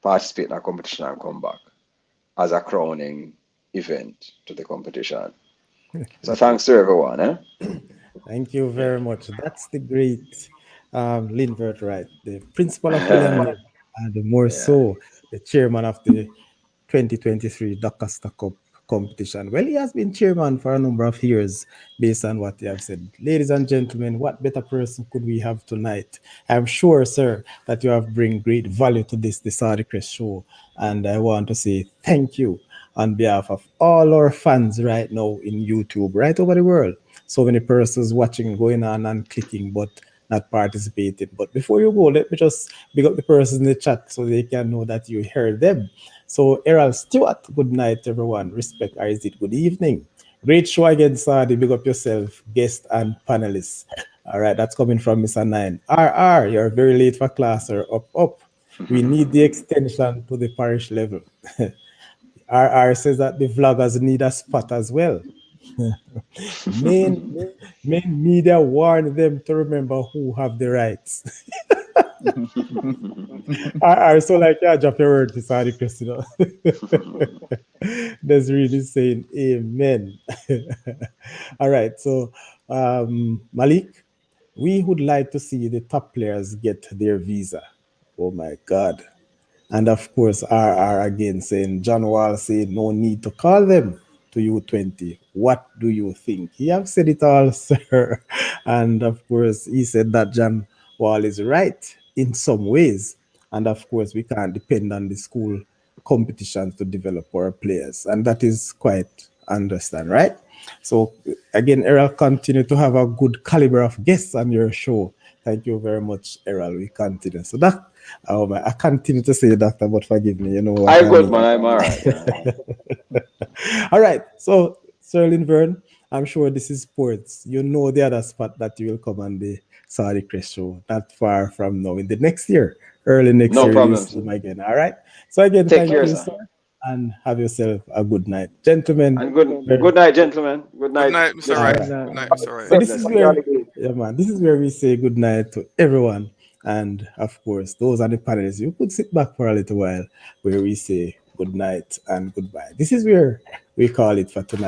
participate in a competition and come back as a crowning event to the competition. So thanks to everyone. Thank you very much. That's the great Linvern Wright, the principal of William, and more Yeah. so the chairman of the 2023 DaCosta Cup competition. Well, he has been chairman for a number of years, based on what you have said. Ladies and gentlemen, what better person could we have tonight? I'm sure, sir, that you have bring great value to this, the Saudichress show. And I want to say thank you on behalf of all our fans right now in YouTube, right over the world. So many persons watching, going on and clicking, but not participating. But before you go, let me just big up the persons in the chat so they can know that you heard them. So, Errol Stewart, good night, everyone. Respect, or is it good evening? Great show again, Sadi. Big up yourself, guest and panelists. All right, that's coming from Mr. Nine. RR, you're very late for class, or up. We need the extension to the parish level. RR says that the vloggers need a spot as well. main, main media warn them to remember who have the rights. I so like, yeah, drop your word to Sadi Chris, That's really saying amen. All right, so Malik, we would like to see the top players get their visa. Oh my God. And of course, RR again saying, John Wall said, no need to call them to U20. What do you think? He have said it all, sir. And of course, he said that John Wall is right in some ways. And of course, we can't depend on the school competitions to develop our players. And that is quite understand, right? So again, Errol, continue to have a good caliber of guests on your show. Thank you very much, Errol. We continue. So that I continue to say doctor, but forgive me, you know what I'm I good, man. mean. I'm all right. Yeah. All right. So Sir Linvern, I'm sure this is sports. You know the other spot that you will come on the Saudichress show, not far from now. In the next year, early next No year, you'll problem, see sir. him again. All right. So again, Take thank care, you, sir. sir, and have yourself a good night. Gentlemen, And good night, gentlemen. Good Good night, night, Mr. all Wright. right. listeners. Good night, Mr. Wright. So God this is bless Happy you. where, holidays. yeah, man, this is where we say good night to everyone. And of course, those are the panelists. You could sit back for a little while where we say good night and goodbye. This is where we call it for tonight.